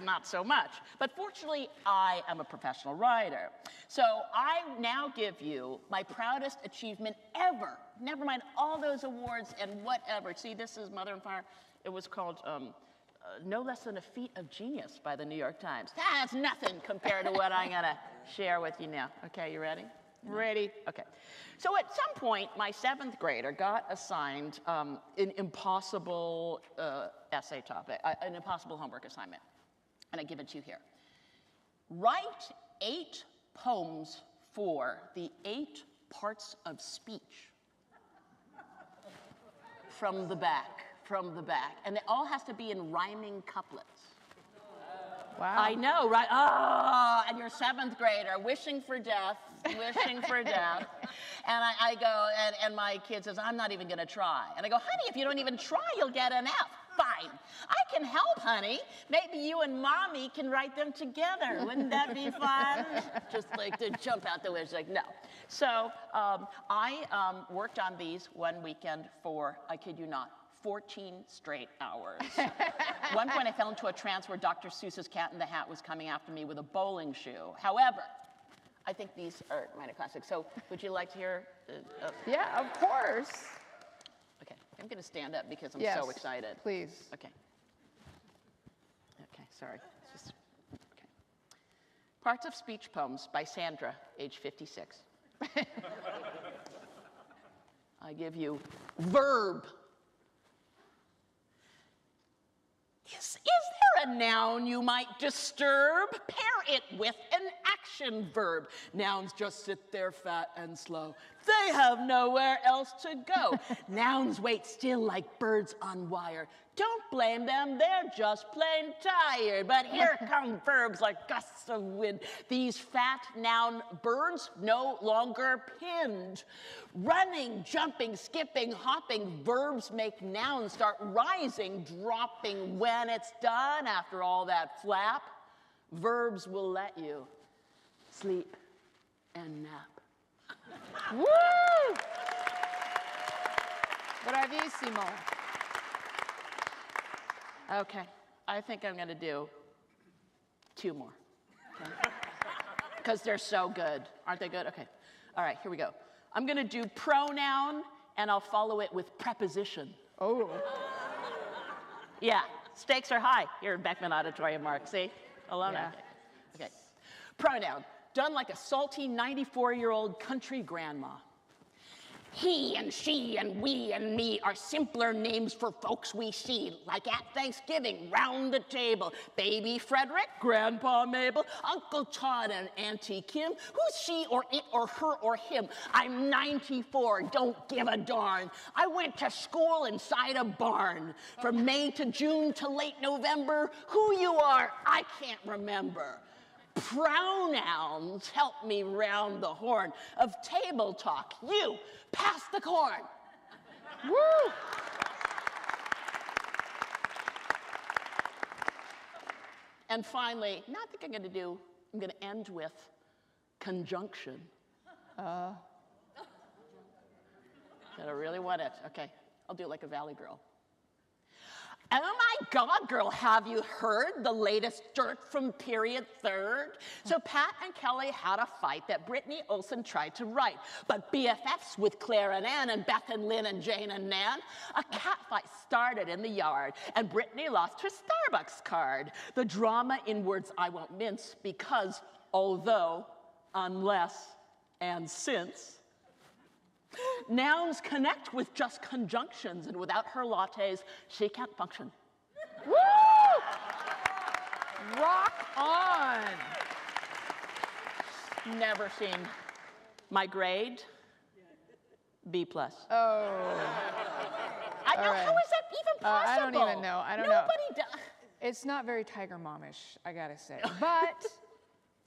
S3: Not so much. But fortunately, I am a professional writer. So I now give you my proudest achievement ever. Never mind all those awards and whatever. See, this is Mother and Father. It was called No Less Than a Feat of Genius by the New York Times. That's nothing compared to what I'm going to share with you now. Okay, you ready? Ready? Okay. So at some point, my 7th grader got assigned an impossible essay topic, an impossible homework assignment. And I give it to you here. Write 8 poems for the 8 parts of speech. From the back. And it all has to be in rhyming couplets.
S2: Wow.
S3: I know, right? Oh, and you're 7th grader, wishing for death, wishing for death. And I go, and my kid says, I'm not even going to try. And I go, honey, if you don't even try, you'll get an F. Fine. I can help, honey. Maybe you and mommy can write them together. Wouldn't that be fun? Just like to jump out the window, like, no. So I worked on these one weekend for, I kid you not, 14 straight hours. At one point I fell into a trance where Dr. Seuss's Cat in the Hat was coming after me with a bowling shoe. However, I think these are minor classics. So would you like to hear?
S2: Yeah, of course.
S3: Okay, I'm going to stand up because I'm
S2: Yes,
S3: so excited.
S2: Please.
S3: Okay. Okay, sorry. It's just, okay. Parts of Speech Poems by Sandra, age 56. I give you verb. Is there a noun you might disturb? Pair it with an action verb. Nouns just sit there fat and slow. They have nowhere else to go. Nouns wait still like birds on wire. Don't blame them, they're just plain tired. But here come verbs like gusts of wind. These fat noun birds no longer pinned. Running, jumping, skipping, hopping, verbs make nouns start rising, dropping when it's done. After all that flap, verbs will let you sleep and nap.
S2: Woo! Bravissimo.
S3: Okay, I think I'm going to do 2 more. Because they're so good. Aren't they good? Okay. All right, here we go. I'm going to do pronoun, and I'll follow it with preposition.
S2: Oh.
S3: Yeah, stakes are high here in Beckman Auditorium, Mark. See? Alumni.
S2: Yeah.
S3: Okay. Pronoun, done like a salty 94-year-old country grandma. He and she and we and me are simpler names for folks we see, like at Thanksgiving, round the table. Baby Frederick, Grandpa Mabel, Uncle Todd and Auntie Kim. Who's she or it or her or him? I'm 94, don't give a darn. I went to school inside a barn. From May to June to late November, who you are, I can't remember. Pronouns help me round the horn of table talk. You, pass the corn.
S2: Woo!
S3: And finally, not think I'm going to do, I'm going to end with conjunction. Gotta really want it. Okay, I'll do it like a Valley girl. Oh my God, girl, have you heard the latest dirt from period third? So Pat and Kelly had a fight that Brittany Olsen tried to write. But BFFs with Claire and Ann and Beth and Lynn and Jane and Nan, a cat fight started in the yard and Brittany lost her Starbucks card. The drama in words I won't mince because although, unless, and since, nouns connect with just conjunctions, and without her lattes, she can't function.
S2: Woo! Rock on.
S3: Never seen my grade, B+.
S2: Oh.
S3: I know,
S2: right.
S3: how is that even possible?
S2: I don't even know. I don't know.
S3: Nobody does.
S2: It's not very Tiger Momish, I gotta say.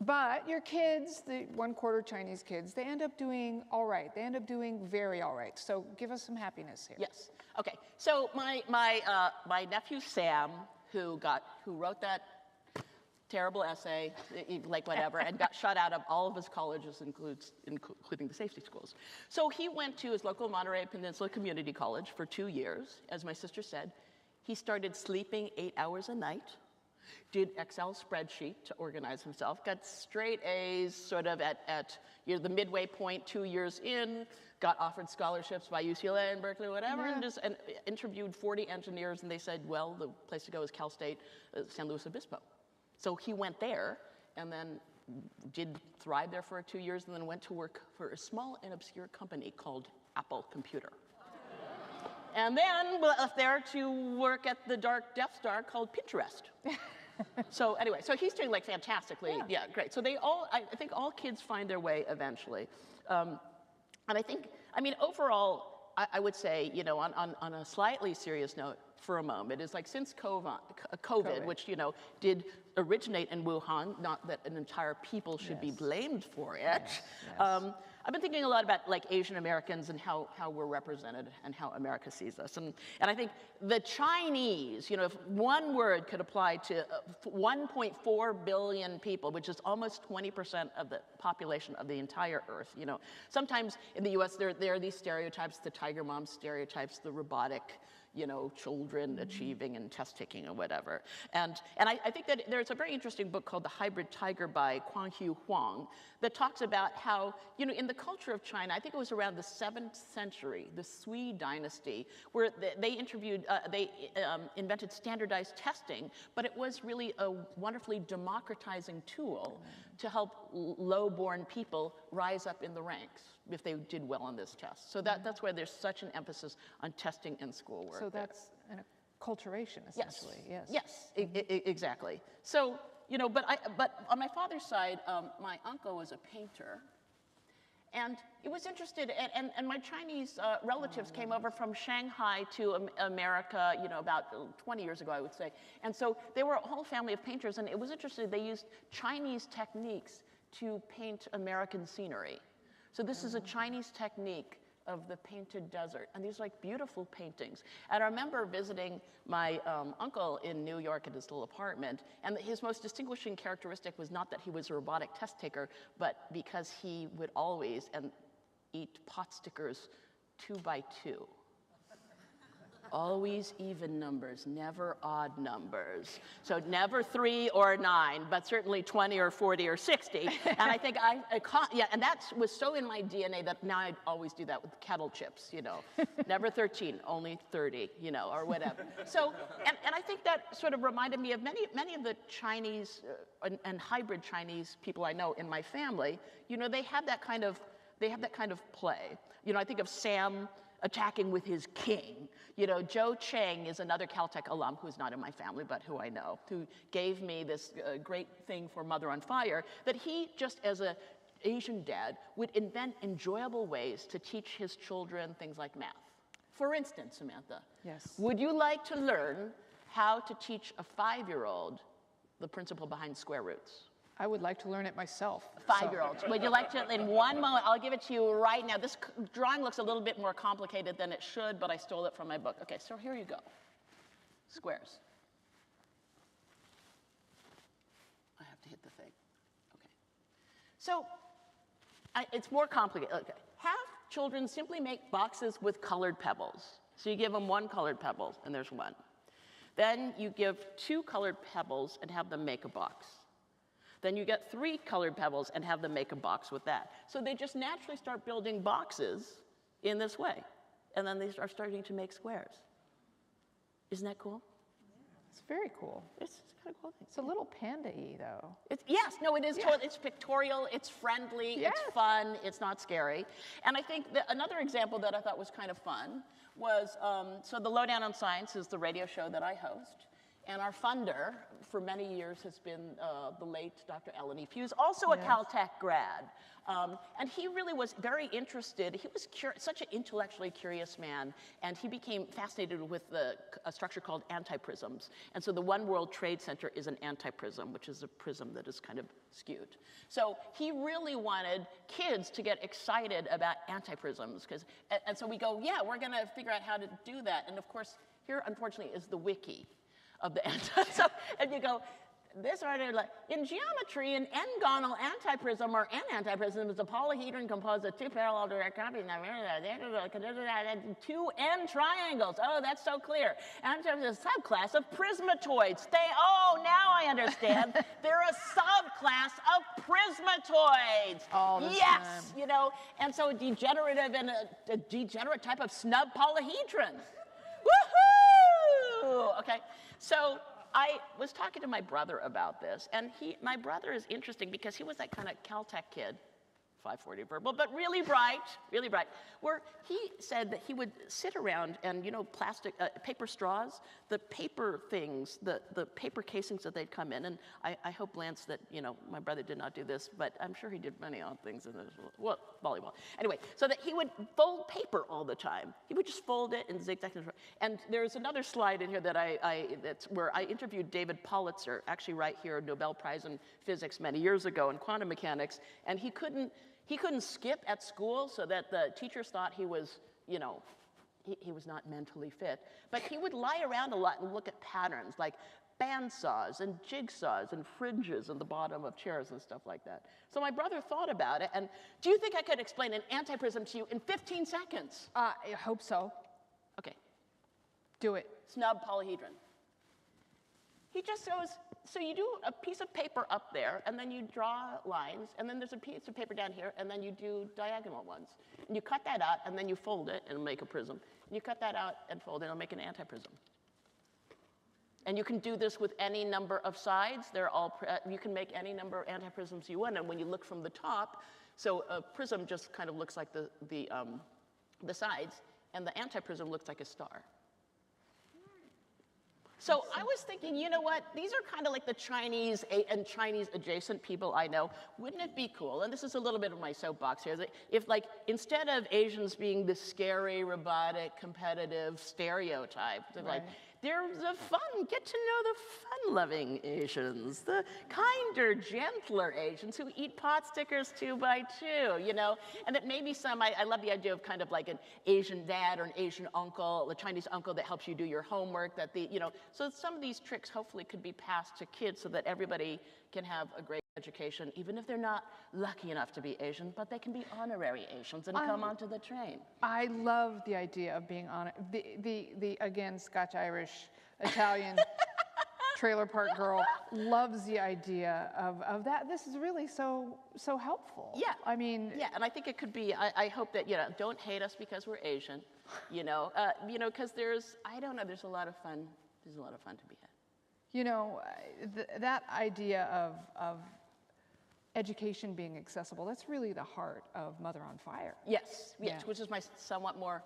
S2: But your kids, the 1/4 Chinese kids, they end up doing all right. They end up doing very all right. So give us some happiness here.
S3: Yes. Okay. So my nephew Sam, who wrote that terrible essay, like whatever, and got shut out of all of his colleges, including the safety schools. So he went to his local Monterey Peninsula Community College for 2 years. As my sister said, he started sleeping 8 hours a night. Did Excel spreadsheet to organize himself, got straight A's sort of at the midway point 2 years in, got offered scholarships by UCLA and Berkeley, whatever,
S2: Yeah.
S3: and interviewed 40 engineers, and they said, well, the place to go is Cal State, San Luis Obispo. So he went there, and then did thrive there for 2 years, and then went to work for a small and obscure company called Apple Computer. And then left there to work at the dark Death Star called Pinterest. So anyway, so he's doing like fantastically. Yeah, great. So I think all kids find their way eventually. And I think, I mean, overall, I would say, on a slightly serious note, for a moment is like since COVID, which, you know, did originate in Wuhan, not that an entire people should be blamed for it. I've been thinking a lot about like Asian Americans and how we're represented and how America sees us. And I think the Chinese, you know, if one word could apply to 1.4 billion people, which is almost 20% of the population of the entire Earth, you know. Sometimes in the US there are these stereotypes, the tiger mom stereotypes, the robotic, you know, children achieving and test taking or whatever. And I think that there's a very interesting book called The Hybrid Tiger by Quang-Hu Huang that talks about how, you know, in the culture of China, I think it was around the 7th century, the Sui dynasty, where they invented standardized testing, but it was really a wonderfully democratizing tool to help low-born people rise up in the ranks if they did well on this test. So that's why there's such an emphasis on testing and schoolwork.
S2: So that's an acculturation, essentially.
S3: Yes, exactly. So, you know, but on my father's side, my uncle was a painter. And it was interested, and my Chinese relatives came over from Shanghai to America, you know, about 20 years ago, I would say. And so they were a whole family of painters, and it was interesting, they used Chinese techniques to paint American scenery. So this is a Chinese technique of the painted desert, and these are like beautiful paintings. And I remember visiting my uncle in New York at his little apartment, and his most distinguishing characteristic was not that he was a robotic test taker, but because he would always eat pot stickers 2 by 2. Always even numbers, never odd numbers. So never 3 or 9, but certainly 20 or 40 or 60. And I think and that was so in my DNA that now I always do that with kettle chips, you know. Never 13, only 30, you know, or whatever. So, and I think that sort of reminded me of many of the Chinese and hybrid Chinese people I know in my family. You know, they have that kind of play. You know, I think of Sam attacking with his king. You know, Joe Chang is another Caltech alum who's not in my family, but who I know, who gave me this great thing for Mother on Fire, that he, just as an Asian dad, would invent enjoyable ways to teach his children things like math. For instance, Samantha, would you like to learn how to teach a 5-year-old the principle behind square roots?
S2: I would like to learn it myself.
S3: 5-year-olds. Would you like to, in one moment, I'll give it to you right now. This drawing looks a little bit more complicated than it should, but I stole it from my book. Okay, so here you go. Squares. I have to hit the thing. Okay. So, it's more complicated. Okay. Have children simply make boxes with colored pebbles. So you give them 1 colored pebble, and there's 1. Then you give 2 colored pebbles and have them make a box. Then you get 3 colored pebbles and have them make a box with that. So they just naturally start building boxes in this way. And then they are starting to make squares. Isn't that cool?
S2: It's very cool.
S3: It's kind of cool.
S2: It's a little panda-y, though.
S3: It is. Totally, it's pictorial, it's friendly, it's fun, it's not scary. And I think that another example that I thought was kind of fun was, so the Lowdown on Science is the radio show that I host. And our funder for many years has been the late Dr. Ellen E. Hughes, also a Caltech grad. And he really was very interested. He was such an intellectually curious man, and he became fascinated with a structure called antiprisms. And so the One World Trade Center is an antiprism, which is a prism that is kind of skewed. So he really wanted kids to get excited about antiprisms. And so we go, yeah, we're going to figure out how to do that. And of course, here, unfortunately, is the wiki of the and you go, this order, like, in geometry, an n-gonal antiprism or n-antiprism is a polyhedron composed of 2 parallel direct copies, 2 n triangles. Oh, that's so clear. Antiprism is a subclass of prismatoids. Now I understand. They're a subclass of prismatoids.
S2: All this
S3: yes,
S2: time.
S3: You know, and so degenerative and a degenerate type of snub polyhedron. Woohoo! Okay. So I was talking to my brother about this, and my brother is interesting because he was that kind of Caltech kid 540 verbal, but really bright, where he said that he would sit around and, plastic, paper straws, the paper things, the paper casings that they'd come in, and I hope, Lance, that, my brother did not do this, but I'm sure he did many odd things in his, well, volleyball. Anyway, so that he would fold paper all the time. He would just fold it and zigzag. And there's another slide in here that that's where I interviewed David Politzer, actually right here, Nobel Prize in Physics many years ago in quantum mechanics, and he couldn't skip at school so that the teachers thought he was, he was not mentally fit. But he would lie around a lot and look at patterns like bandsaws and jigsaws and fringes in the bottom of chairs and stuff like that. So my brother thought about it, and do you think I could explain an antiprism to you in 15 seconds?
S2: I hope so.
S3: Okay.
S2: Do it.
S3: Snub polyhedron. He just goes, so you do a piece of paper up there, and then you draw lines, and then there's a piece of paper down here, and then you do diagonal ones. And you cut that out, and then you fold it and make a prism. And you cut that out and fold it, and it'll make an antiprism. And you can do this with any number of sides. You can make any number of antiprisms you want, and when you look from the top, so a prism just kind of looks like the sides, and the antiprism looks like a star. So I was thinking, you know what? These are kind of like the Chinese and Chinese adjacent people I know. Wouldn't it be cool? And this is a little bit of my soapbox here. If, like, instead of Asians being the scary, robotic, competitive stereotype,
S2: right.
S3: like, there's the fun, get to know the fun-loving Asians, the kinder, gentler Asians who eat pot stickers 2 by 2, And that maybe I love the idea of kind of like an Asian dad or an Asian uncle, a Chinese uncle that helps you do your homework, so some of these tricks hopefully could be passed to kids so that everybody can have a great education, even if they're not lucky enough to be Asian, but they can be honorary Asians and come onto the train.
S2: I love the idea of being on the again, Scotch-Irish, Italian trailer park girl loves the idea of that. This is really so helpful.
S3: Yeah.
S2: I mean.
S3: Yeah, and I think it could be, I hope that, don't hate us because we're Asian, because there's a lot of fun, there's a lot of fun to be had.
S2: That idea of education being accessible, that's really the heart of Mother on Fire.
S3: Yes,
S2: Yeah.
S3: which is my somewhat more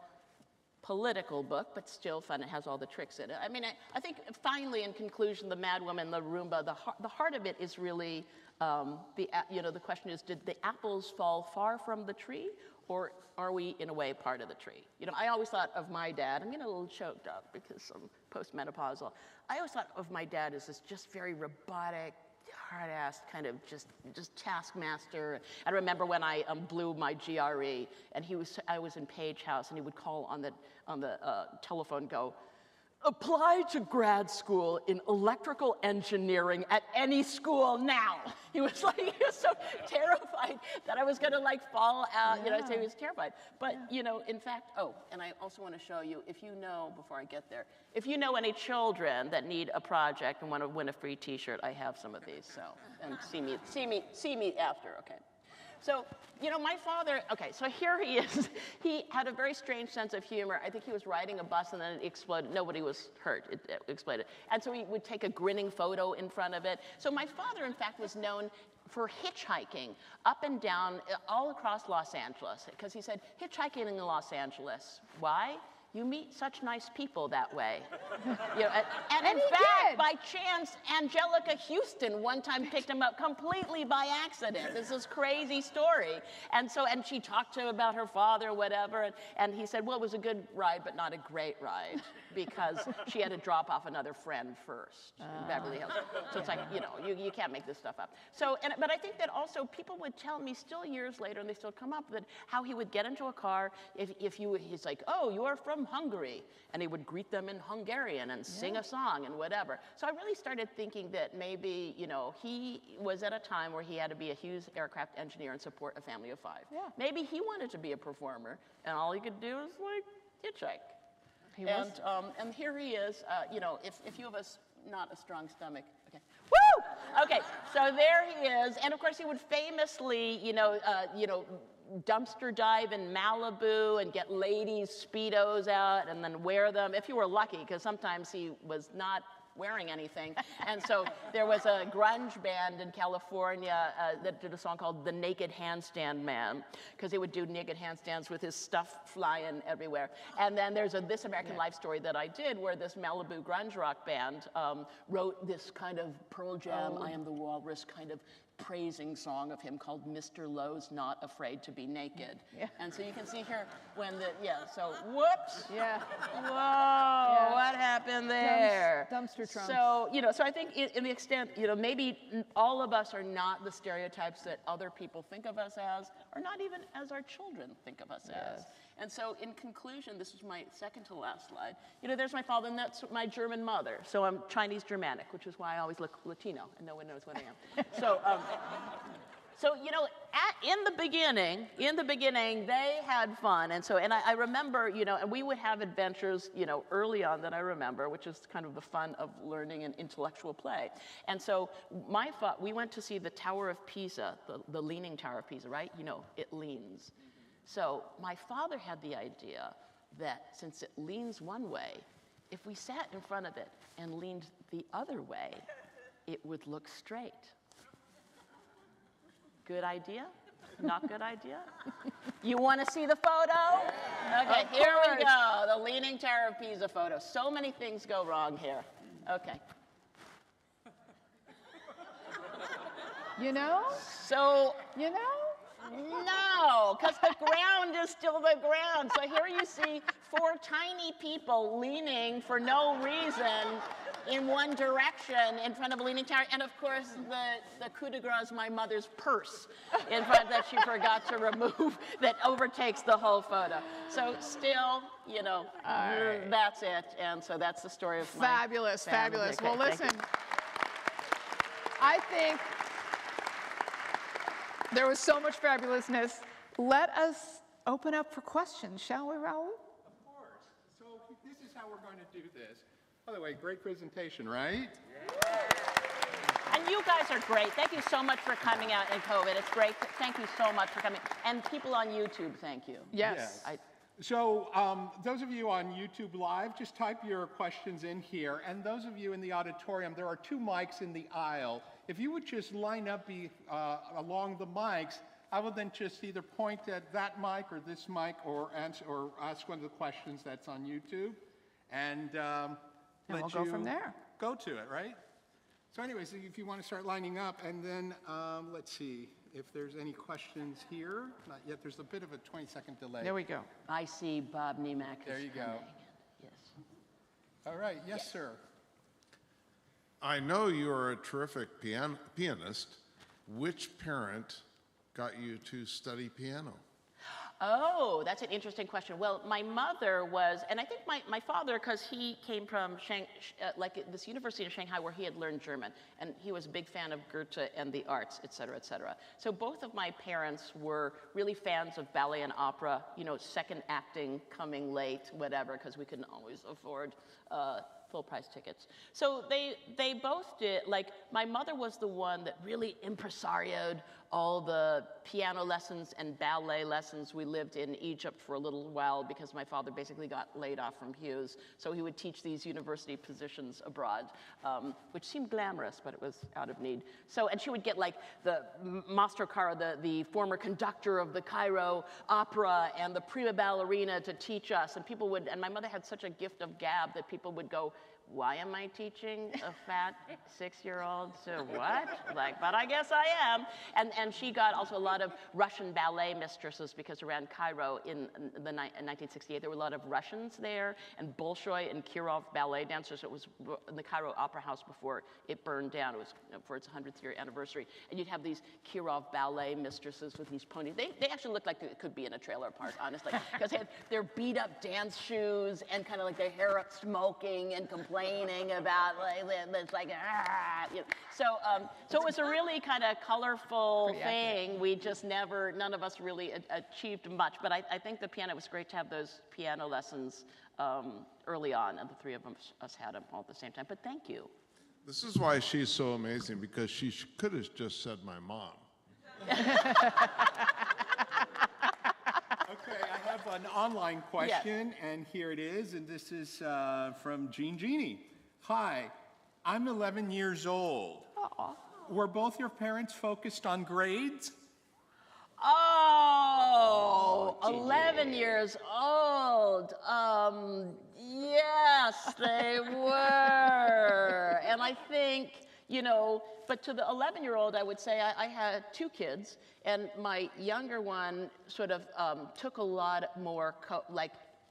S3: political book, but still fun. It has all the tricks in it. I mean, I think finally, in conclusion, the Mad Woman, the Roomba, the heart of it is really, the question is, did the apples fall far from the tree, or are we, in a way, part of the tree? I always thought of my dad, I'm getting a little choked up because I'm postmenopausal. I always thought of my dad as this just very robotic, hard-ass kind of just taskmaster. I remember when I blew my GRE, and I was in Page House, and he would call on the telephone, go, apply to grad school in electrical engineering at any school now. He was so terrified that I was going to fall out, so he was terrified. But, in fact, and I also want to show you, before I get there, if you know any children that need a project and want to win a free t-shirt, I have some of these, and see me after, okay? So, my father, so here he is. He had a very strange sense of humor. I think he was riding a bus and then it exploded. Nobody was hurt, it exploded. And so he would take a grinning photo in front of it. So my father, in fact, was known for hitchhiking up and down all across Los Angeles. Because he said, hitchhiking in Los Angeles, why? You meet such nice people that way. And in fact, by chance, Angelica Houston one time picked him up completely by accident. This is crazy story. And she talked to him about her father, whatever, and he said, well, it was a good ride, but not a great ride, because she had to drop off another friend first in Beverly Hills. So it's like, you can't make this stuff up. But I think that also people would tell me still years later, and they still come up, that how he would get into a car, he's like, oh, you are from Hungary, and he would greet them in Hungarian and sing a song and whatever. So I really started thinking that maybe, he was at a time where he had to be a Hughes aircraft engineer and support a family of 5. Yeah. Maybe he wanted to be a performer, and all he could do was hitchhike. And here he is, if you have not a strong stomach, okay. Woo! Okay, so there he is, and of course he would famously, dumpster dive in Malibu and get ladies' Speedos out and then wear them, if you were lucky, because sometimes he was not wearing anything. And so there was a grunge band in California that did a song called The Naked Handstand Man, because he would do naked handstands with his stuff flying everywhere. And then there's a This American Life story that I did where this Malibu grunge rock band wrote this kind of Pearl Jam, I Am the Walrus kind of praising song of him called Mr. Lowe's Not Afraid to Be Naked. Yeah. And so you can see here when so whoops.
S2: Yeah.
S3: Whoa, yeah. What happened there?
S2: Dumpster trumps.
S3: So, so I think in the extent, maybe all of us are not the stereotypes that other people think of us as, or not even as our children think of us as. And so in conclusion, this is my second to last slide. There's my father, and that's my German mother. So I'm Chinese Germanic, which is why I always look Latino, and no one knows what I am. So, in the beginning, they had fun. And I remember, and we would have adventures, early on that I remember, which is kind of the fun of learning and intellectual play. And so we went to see the Tower of Pisa, the Leaning Tower of Pisa, right? It leans. So my father had the idea that since it leans one way, if we sat in front of it and leaned the other way, it would look straight. Good idea? Not good idea? You want to see the photo? Okay, here we go, the Leaning Tower of Pisa photo. So many things go wrong here. Okay. So, no, because the ground is still the ground. So here you see 4 tiny people leaning for no reason in one direction in front of a leaning tower. And of course, the coup de grace is my mother's purse in front that she forgot to remove that overtakes the whole photo. So still, that's it. And so that's the story of my
S2: Fabulous,
S3: family.
S2: fabulous.
S3: Okay,
S2: well, listen, I think there was so much fabulousness. Let us open up for questions, shall we, Raul?
S1: Of course. So this is how we're going to do this. By the way, great presentation, right?
S3: And you guys are great. Thank you so much for coming out in COVID. It's great. Thank you so much for coming. And people on YouTube, thank you.
S2: Yes.
S1: So those of you on YouTube Live, just type your questions in here. And those of you in the auditorium, there are 2 mics in the aisle. If you would just line up along the mics, I will then just either point at that mic or this mic or ask one of the questions that's on YouTube. And
S2: we'll go from there.
S1: Go to it, right? So anyways, if you want to start lining up, and then let's see if there's any questions here. Not yet. There's a bit of a 20-second delay.
S2: There we go.
S3: I see Bob Niemak.
S1: There you go.
S3: Yes.
S1: All right. Yes, sir.
S4: I know you're a terrific pianist. Which parent got you to study piano?
S3: Oh, that's an interesting question. Well, my mother was, and I think my father, because he came from this university in Shanghai where he had learned German, and he was a big fan of Goethe and the arts, et cetera, et cetera. So both of my parents were really fans of ballet and opera, second acting, coming late, whatever, because we couldn't always afford full price tickets. So they both did, my mother was the one that really impresarioed all the piano lessons and ballet lessons. We lived in Egypt for a little while because my father basically got laid off from Hughes. So he would teach these university positions abroad, which seemed glamorous, but it was out of need. So, and she would get the Mastro Caro, the former conductor of the Cairo Opera, and the prima ballerina to teach us. And my mother had such a gift of gab that people would go, why am I teaching a fat 6-year-old to what? But I guess I am. And she got also a lot of Russian ballet mistresses because around Cairo in 1968, there were a lot of Russians there, and Bolshoi and Kirov ballet dancers. It was in the Cairo Opera House before it burned down. It was for its 100th year anniversary. And you'd have these Kirov ballet mistresses with these ponies. They actually looked like they could be in a trailer park, honestly, because they had their beat up dance shoes and kind of their hair up smoking and complaining about it's so it was a really kind of colorful thing. We just none of us really achieved much, but I think the piano, it was great to have those piano lessons early on, and the 3 of us had them all at the same time, but thank you.
S4: This is why she's so amazing, because she could have just said my mom.
S1: Okay, I have an online question, and here it is, and this is from Jean Genie. Hi, I'm 11 years old.
S2: Aw.
S1: Were both your parents focused on grades?
S3: Oh, 11 years old. Yes, they were. And I think, but to the 11-year-old, I would say I had 2 kids, and my younger one sort of took a lot more,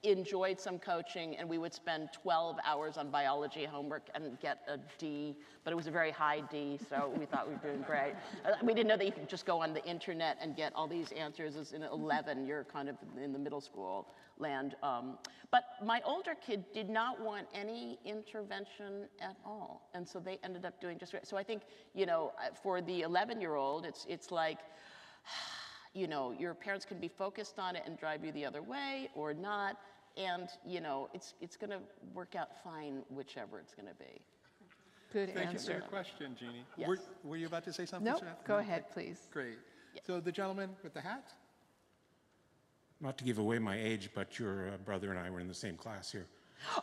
S3: enjoyed some coaching, and we would spend 12 hours on biology homework and get a D, but it was a very high D, so we thought we were doing great. We didn't know that you could just go on the internet and get all these answers. As in 11, you're kind of in the middle school land. But my older kid did not want any intervention at all, and so they ended up doing just great. So I think, for the 11-year-old, it's like, your parents can be focused on it and drive you the other way or not, and it's going to work out fine whichever it's going to be.
S2: Good
S1: Thank you
S2: answer.
S1: for your question, Jeannie.
S3: Yes.
S1: Were you about to say something?
S2: Nope,
S1: Samantha?
S2: go
S1: No?
S2: ahead, please.
S1: Great.
S3: Yes.
S1: So the gentleman with the hat?
S5: Not to give away my age, but your brother and I were in the same class here.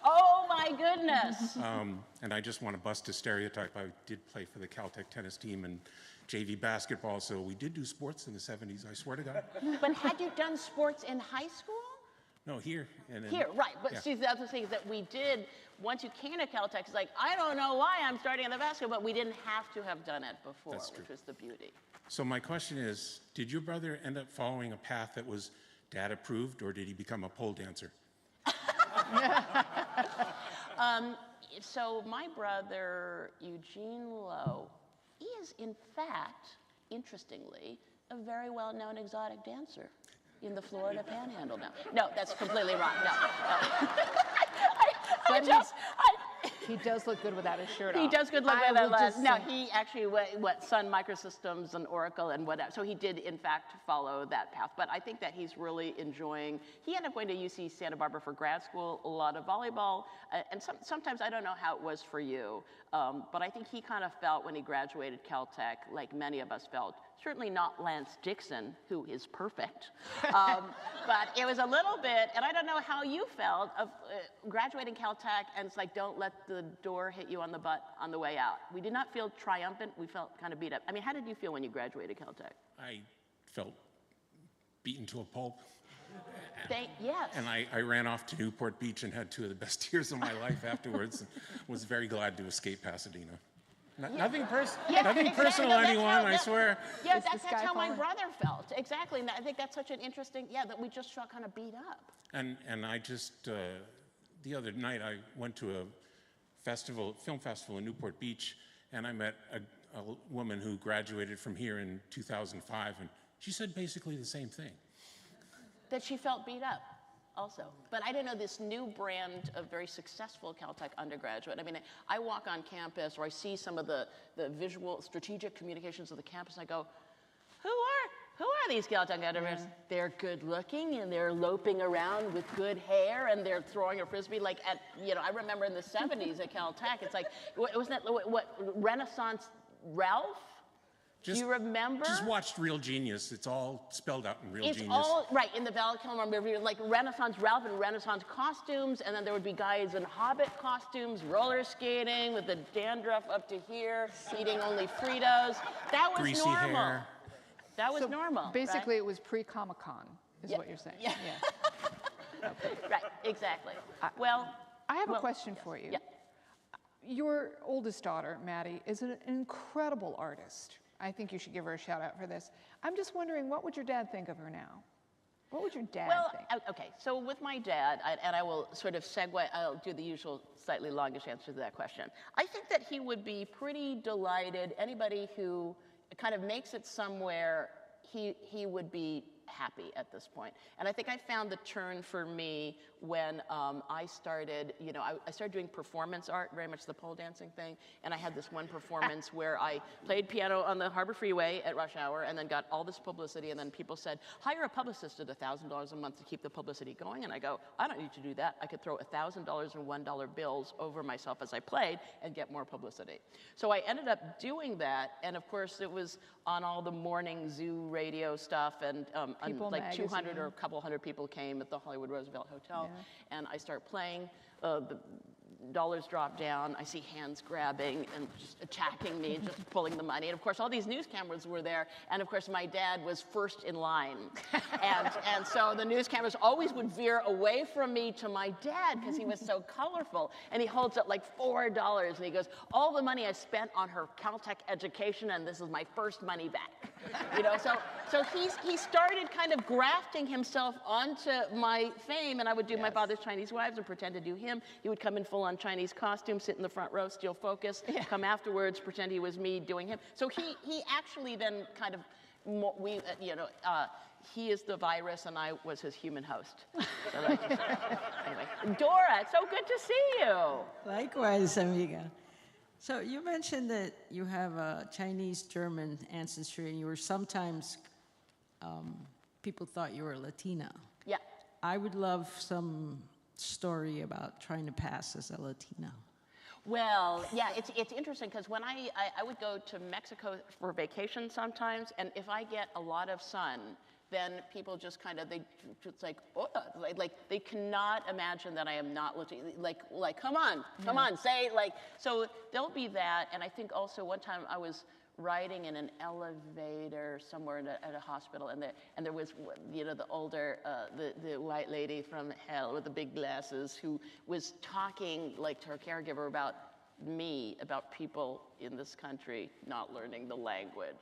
S3: Oh my goodness!
S5: And I just want to bust a stereotype. I did play for the Caltech tennis team and JV basketball, so we did do sports in the 70s, I swear to God.
S3: But had you done sports in high school?
S5: No, here. And
S3: Here, right. But
S5: yeah.
S3: see, that's the thing that we did. Once you came to Caltech, it's like, I don't know why I'm starting in the basketball, but we didn't have to have done it before,
S5: That's true.
S3: which was the beauty.
S5: So my question is, did your brother end up following a path that was dad approved, or did he become a pole dancer?
S3: So my brother, Eugene Lowe, he is in fact, interestingly, a very well-known exotic dancer in the Florida Panhandle now. No, that's completely wrong. No.
S2: But he does look good without his shirt
S3: He
S2: off.
S3: does good look
S2: I
S3: with
S2: will
S3: that.
S2: just
S3: No,
S2: say-
S3: he actually Sun Microsystems and Oracle and whatever. So he did, in fact, follow that path. But I think that he's really enjoying. He ended up going to UC Santa Barbara for grad school, a lot of volleyball, and sometimes I don't know how it was for you, but I think he kind of felt when he graduated Caltech, like many of us felt. Certainly not Lance Dixon, who is perfect, but it was a little bit, and I don't know how you felt of graduating Caltech, and it's like, don't let the door hit you on the butt on the way out. We did not feel triumphant, we felt kind of beat up. I mean, how did you feel when you graduated Caltech?
S5: I felt beaten to a pulp.
S3: Yes.
S5: And I ran off to Newport Beach and had 2 of the best years of my life afterwards, and was very glad to escape Pasadena. Nothing personal
S3: No, that's
S5: anyone,
S3: how-
S5: I swear.
S3: Yeah,
S2: Is the
S3: that's
S2: sky
S3: how my
S2: falling?
S3: brother felt. Exactly. And I think that's such an interesting, that we just felt kind of beat up.
S5: And I just, the other night I went to a film festival in Newport Beach, and I met a woman who graduated from here in 2005, and she said basically the same thing.
S3: That she felt beat up also. But I didn't know this new brand of very successful Caltech undergraduate. I mean, I walk on campus or I see some of the visual strategic communications of the campus and I go, who are these Caltech undergrads? Yeah. They're good looking and they're loping around with good hair and they're throwing a Frisbee like at, I remember in the 70s at Caltech, it's like, wasn't that what Renaissance Ralph? Do you remember?
S5: Just watched Real Genius. It's all spelled out in Real Genius.
S3: It's all, right, in the Val Kilmer review, like Renaissance Ralph and Renaissance costumes, and then there would be guys in Hobbit costumes, roller skating with the dandruff up to here, eating only Fritos. That was
S5: Greasy
S3: normal.
S5: hair.
S3: That was
S2: So
S3: normal.
S2: basically,
S3: right?
S2: it was pre-Comic-Con, is what you're saying.
S3: Yeah. Right, exactly. Well,
S2: I have a question for you.
S3: Yeah.
S2: Your oldest daughter, Maddie, is an incredible artist. I think you should give her a shout out for this. I'm just wondering, what would your dad think of her now? What would your dad think?
S3: Okay, so with my dad, and I will sort of segue, I'll do the usual slightly longish answer to that question. I think that he would be pretty delighted. Anybody who kind of makes it somewhere, he would be happy at this point. And I think I found the turn for me when I started, I started doing performance art, very much the pole dancing thing, and I had this one performance where I played piano on the Harbor Freeway at rush hour and then got all this publicity, and then people said, hire a publicist at $1,000 a month to keep the publicity going, and I go, I don't need to do that. I could throw $1,000 and $1 bills over myself as I played and get more publicity. So I ended up doing that, and of course it was on all the morning zoo radio stuff, and like
S2: Magazine.
S3: 200 or a couple hundred people came at the Hollywood Roosevelt Hotel, and I start playing the dollars drop down. I see hands grabbing and just attacking me, and just pulling the money. And of course, all these news cameras were there. And of course, my dad was first in line. and so the news cameras always would veer away from me to my dad because he was so colorful. And he holds up like $4 and he goes, all the money I spent on her Caltech education, and this is my first money back. You know, so he started kind of grafting himself onto my fame, and I would do My Father's Chinese Wives and pretend to do him. He would come in full-on Chinese costume, sit in the front row, steal focus, come afterwards, pretend he was me doing him. So he actually then kind of, he is the virus and I was his human host. So anyway, Dora, it's so good to see you.
S6: Likewise, amiga. So you mentioned that you have a Chinese-German ancestry, and you were sometimes, people thought you were Latina.
S3: Yeah.
S6: I would love some story about trying to pass as a Latina.
S3: Well, yeah, it's interesting because when I would go to Mexico for vacation sometimes, and if I get a lot of sun, then people just kind of, it's like, oh, like they cannot imagine that I am not Latina. Like come on, say, like, so there'll be that. And I think also one time I was riding in an elevator somewhere at a hospital, and there was, the older, the white lady from hell with the big glasses who was talking like to her caregiver about me, about people in this country not learning the language.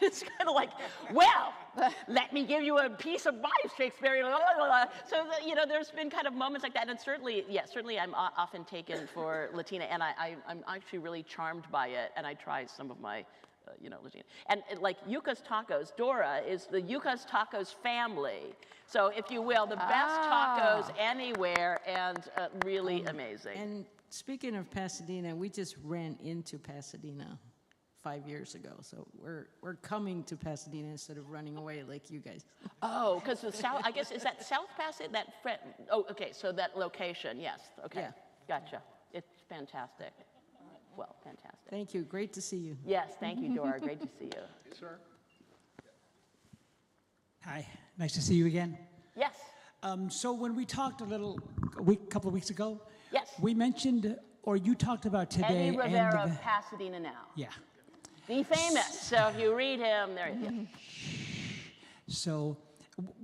S3: It's kind of like, well, let me give you a piece of my Shakespearean, So, there's been kind of moments like that. And certainly I'm often taken for Latina. And I'm actually really charmed by it. And I try some of my, Latina. And like Yuca's Tacos, Dora is the Yuca's Tacos family. So, if you will, the best tacos anywhere, and really amazing.
S6: And speaking of Pasadena, we just ran into Pasadena 5 years ago, so we're coming to Pasadena instead of running away like you guys.
S3: Oh, because the south, I guess, is that South Pasadena? Okay, so that location, yes, okay,
S6: Yeah.
S3: Gotcha. It's fantastic. Well, fantastic.
S6: Thank you, great to see you.
S3: Yes, thank you, Dora, great to see you.
S1: Sir?
S7: Hi, nice to see you again.
S3: Yes,
S7: So when we talked couple of weeks ago,
S3: yes.
S7: we mentioned, or you talked about today.
S3: Eddie Rivera of Pasadena Now.
S7: Yeah.
S3: The famous, so if you read him, there he is.
S7: So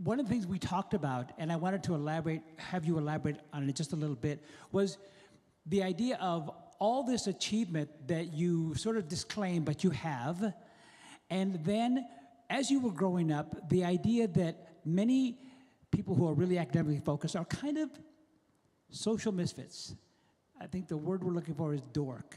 S7: one of the things we talked about, and I wanted to have you elaborate on it just a little bit, was the idea of all this achievement that you sort of disclaim, but you have, and then as you were growing up, the idea that many people who are really academically focused are kind of social misfits. I think the word we're looking for is dork.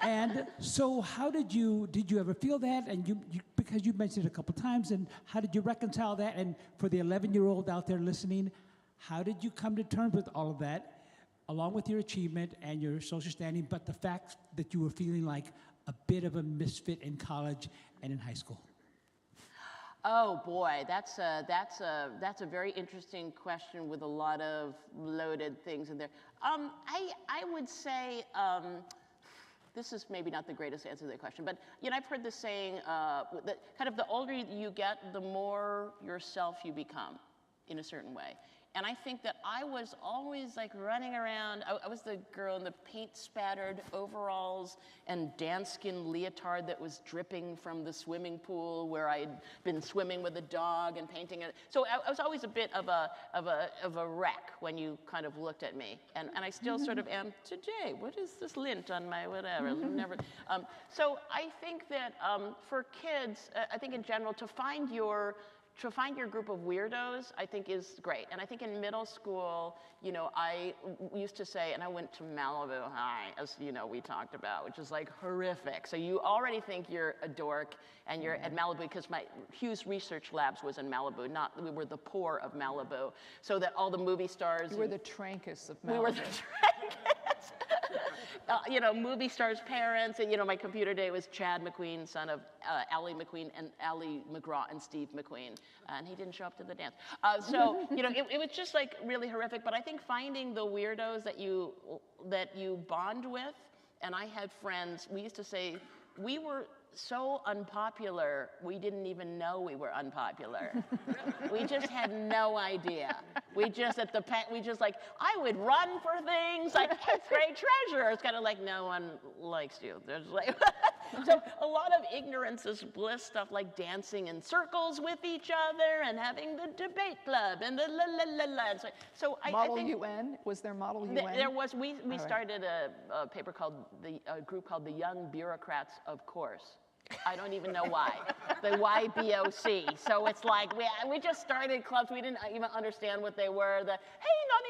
S7: And so how did you ever feel that? And you because you mentioned it a couple times, and how did you reconcile that? And for the 11-year-old out there listening, how did you come to terms with all of that, along with your achievement and your social standing, but the fact that you were feeling like a bit of a misfit in college and in high school?
S3: Oh boy, that's a very interesting question with a lot of loaded things in there. I would say this is maybe not the greatest answer to that question, but I've heard this saying that kind of the older you get, the more yourself you become, in a certain way. And I think that I was always like running around. I was the girl in the paint-spattered overalls and danskin leotard that was dripping from the swimming pool where I'd been swimming with a dog and painting it. So I was always a bit of a wreck when you kind of looked at me. And I still sort of am today. What is this lint on my whatever? Never. So I think that for kids, I think in general, to find your group of weirdos, I think is great. And I think in middle school, I used to say, and I went to Malibu High, as we talked about, which is like horrific. So you already think you're a dork, and you're at Malibu, because my Hughes Research Labs was in Malibu, we were the poor of Malibu, so that all the movie stars.
S2: You were the Trancas of Malibu.
S3: We were the Trancas. Movie stars' parents, and my computer day was Chad McQueen, son of Ally McQueen and Ally McGraw and Steve McQueen, and he didn't show up to the dance. So it was just like really horrific. But I think finding the weirdos that you bond with, and I had friends. We used to say we were so unpopular, we didn't even know we were unpopular. We just had no idea. We just like, I would run for things like 8th grade treasurer. It's kind of like, no one likes you. There's like, so a lot of ignorance is bliss stuff like dancing in circles with each other and having the debate club and the la la la la. So I think
S2: UN? Was there Model UN?
S3: there was. We started a paper called a group called the Young Bureaucrats of Course. I don't even know why. The YBOC. So it's like we just started clubs. We didn't even understand what they were. The hey nonny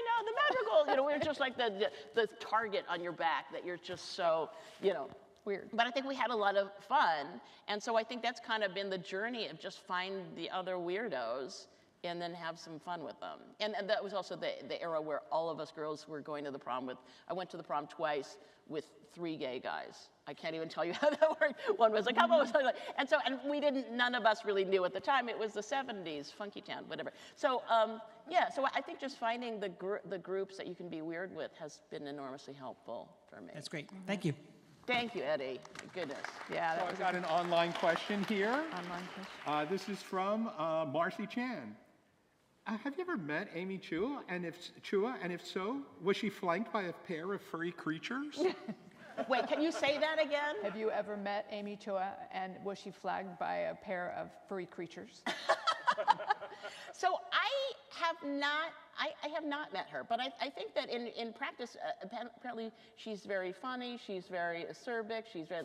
S3: no, the madrigal. You know, we were just like the target on your back that you're just so, you know.
S2: Weird.
S3: But I think we had a lot of fun, and so I think that's kind of been the journey of just find the other weirdos and then have some fun with them. And that was also the era where all of us girls were going to the prom with, I went to the prom twice with 3 gay guys. I can't even tell you how that worked. One was a couple, and we didn't, none of us really knew at the time. It was the 70s, Funky Town, whatever. So yeah, so I think just finding the groups that you can be weird with has been enormously helpful for me.
S7: That's great. Thank you.
S3: Thank you, Eddie. Goodness.
S2: Yeah,
S1: So
S2: that
S1: I've
S2: was
S1: got an online question here.
S2: online question.
S1: This is from Marcy Chan. Have you ever met Amy Chua? And if so, was she flanked by a pair of furry creatures?
S3: Wait, can you say that again?
S2: Have you ever met Amy Chua, and was she flagged by a pair of furry creatures?
S3: So I have not met her, but I think that in practice, apparently she's very funny, she's very acerbic, she's very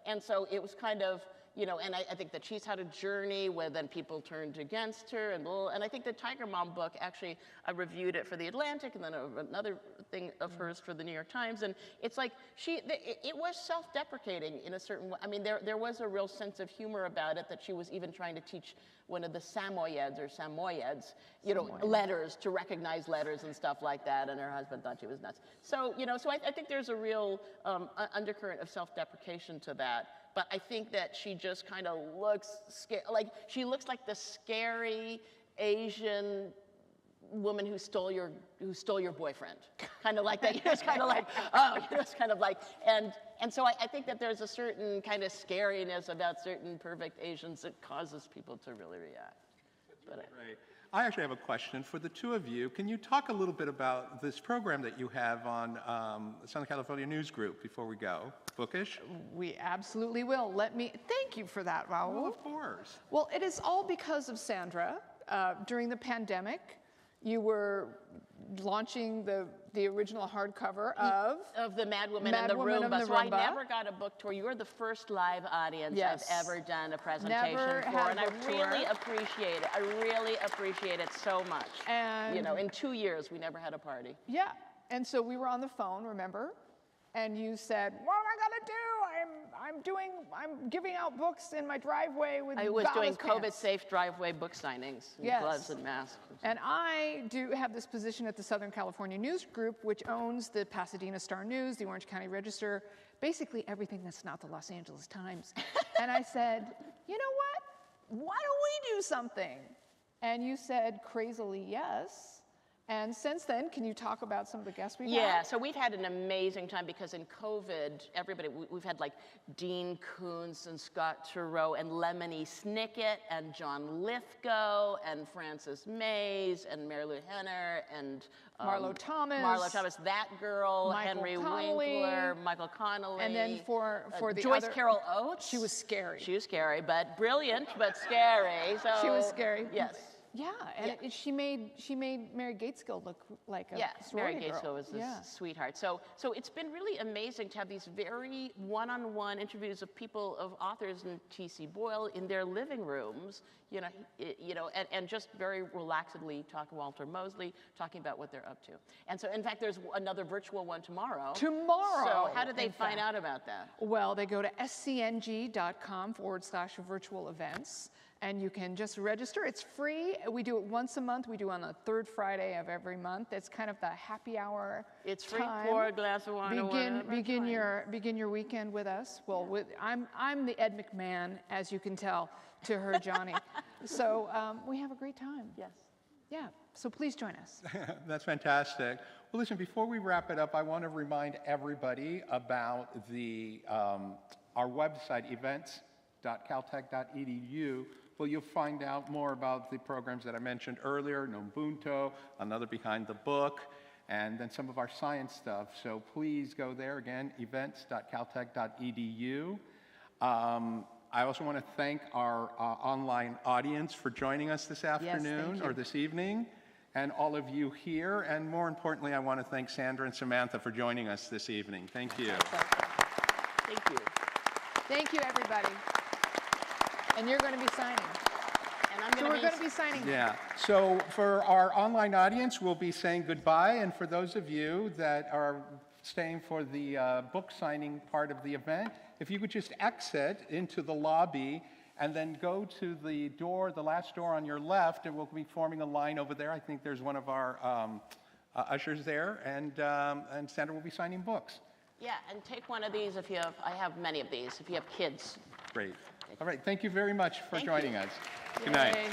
S3: and so it was kind of, you know, and I think that she's had a journey where then people turned against her, and I think the Tiger Mom book, actually, I reviewed it for The Atlantic, and then another thing of hers for the New York Times, and it's like, it was self-deprecating in a certain way. I mean, there was a real sense of humor about it, that she was even trying to teach one of the Samoyeds, you know, letters, to recognize letters and stuff like that, and her husband thought she was nuts. So, you know, so I think there's a real undercurrent of self-deprecation to that. But I think that she just kind of looks like she looks like the scary Asian woman who stole your boyfriend, kind of like that. You're just kind of like, oh, you're just kind of like, and so I think that there's a certain kind of scariness about certain perfect Asians that causes people to really react. But
S1: Right. I actually have a question for the two of you. Can you talk a little bit about this program that you have on the Southern California News Group before we go? Bookish?
S2: We absolutely will. Thank you for that, Raul.
S1: Well, of course.
S2: Well, it is all because of Sandra. During the pandemic, you were launching the original hardcover of
S3: the Mad Woman
S2: Mad
S3: in the
S2: Woman
S3: Roomba.
S2: in the
S3: So I
S2: Roomba.
S3: never got a book tour. You were the first live audience
S2: Yes.
S3: I've ever done a presentation
S2: Never
S3: for,
S2: had a
S3: and I
S2: book
S3: really
S2: tour.
S3: appreciate it. I really appreciate it so much.
S2: And
S3: you know, in 2 years, we never had a party.
S2: yeah, and so we were on the phone, remember? And you said, "What am I gonna do? I'm giving out books in my driveway with
S3: I was doing
S2: gauze pants."
S3: COVID-safe driveway book signings, and
S2: Yes.
S3: gloves and masks.
S2: And I do have this position at the Southern California News Group, which owns the Pasadena Star News, the Orange County Register, basically everything that's not the Los Angeles Times. And I said, you know what? Why don't we do something? And you said crazily yes. And since then, can you talk about some of the guests we've had?
S3: Yeah, so we've had an amazing time because in COVID, we've had like Dean Koontz and Scott Turow and Lemony Snicket and John Lithgow and Frances Mays and Mary Lou Henner and
S2: Marlo Thomas.
S3: Marlo Thomas, that girl,
S2: Michael
S3: Henry
S2: Connolly.
S3: Winkler, Michael Connolly.
S2: And then for the
S3: Joyce
S2: other,
S3: Carol Oates.
S2: she was scary.
S3: She was scary, but brilliant, but scary. So
S2: She was scary.
S3: Yes.
S2: Yeah, and she made Mary Gateskill look like a
S3: Yes, Mary
S2: sorority girl.
S3: Gateskill was a sweetheart. So it's been really amazing to have these very one-on-one interviews of authors and T.C. Boyle in their living rooms, and just very relaxedly talk to Walter Mosley, talking about what they're up to. And so, in fact, there's another virtual one tomorrow.
S2: Tomorrow.
S3: So how did they find out about that?
S2: Well, they go to scng.com/virtual events. And you can just register. It's free. We do it once a month. We do it on the third Friday of every month. It's kind of the happy hour.
S3: It's free.
S2: time.
S3: Pour a glass of wine.
S2: Begin your weekend with us. Well, I'm the Ed McMahon, as you can tell, to her Johnny. So we have a great time.
S3: Yes.
S2: Yeah. So please join us.
S1: That's fantastic. Well, listen, before we wrap it up, I want to remind everybody about the our website, events.caltech.edu, where you'll find out more about the programs that I mentioned earlier, Ubuntu, another Behind the Book, and then some of our science stuff. So please go there again, events.caltech.edu. I also want to thank our online audience for joining us this afternoon or this evening, and all of you here. And more importantly, I want to thank Sandra and Samantha for joining us this evening. Thank you.
S3: Thank you.
S2: Thank you, everybody. And you're going to be signing.
S3: And I'm
S2: So
S3: going
S2: we're going to be signing.
S1: Yeah. So for our online audience, we'll be saying goodbye. And for those of you that are staying for the book signing part of the event, if you could just exit into the lobby and then go to the door, the last door on your left, and we'll be forming a line over there. I think there's one of our ushers there, and Sandra will be signing books.
S3: Yeah, and take one of these if you have, I have many of these, if you have kids.
S1: Great. All right, thank you very much for
S3: Thank
S1: joining
S3: you.
S1: us. Good night.
S2: Yay.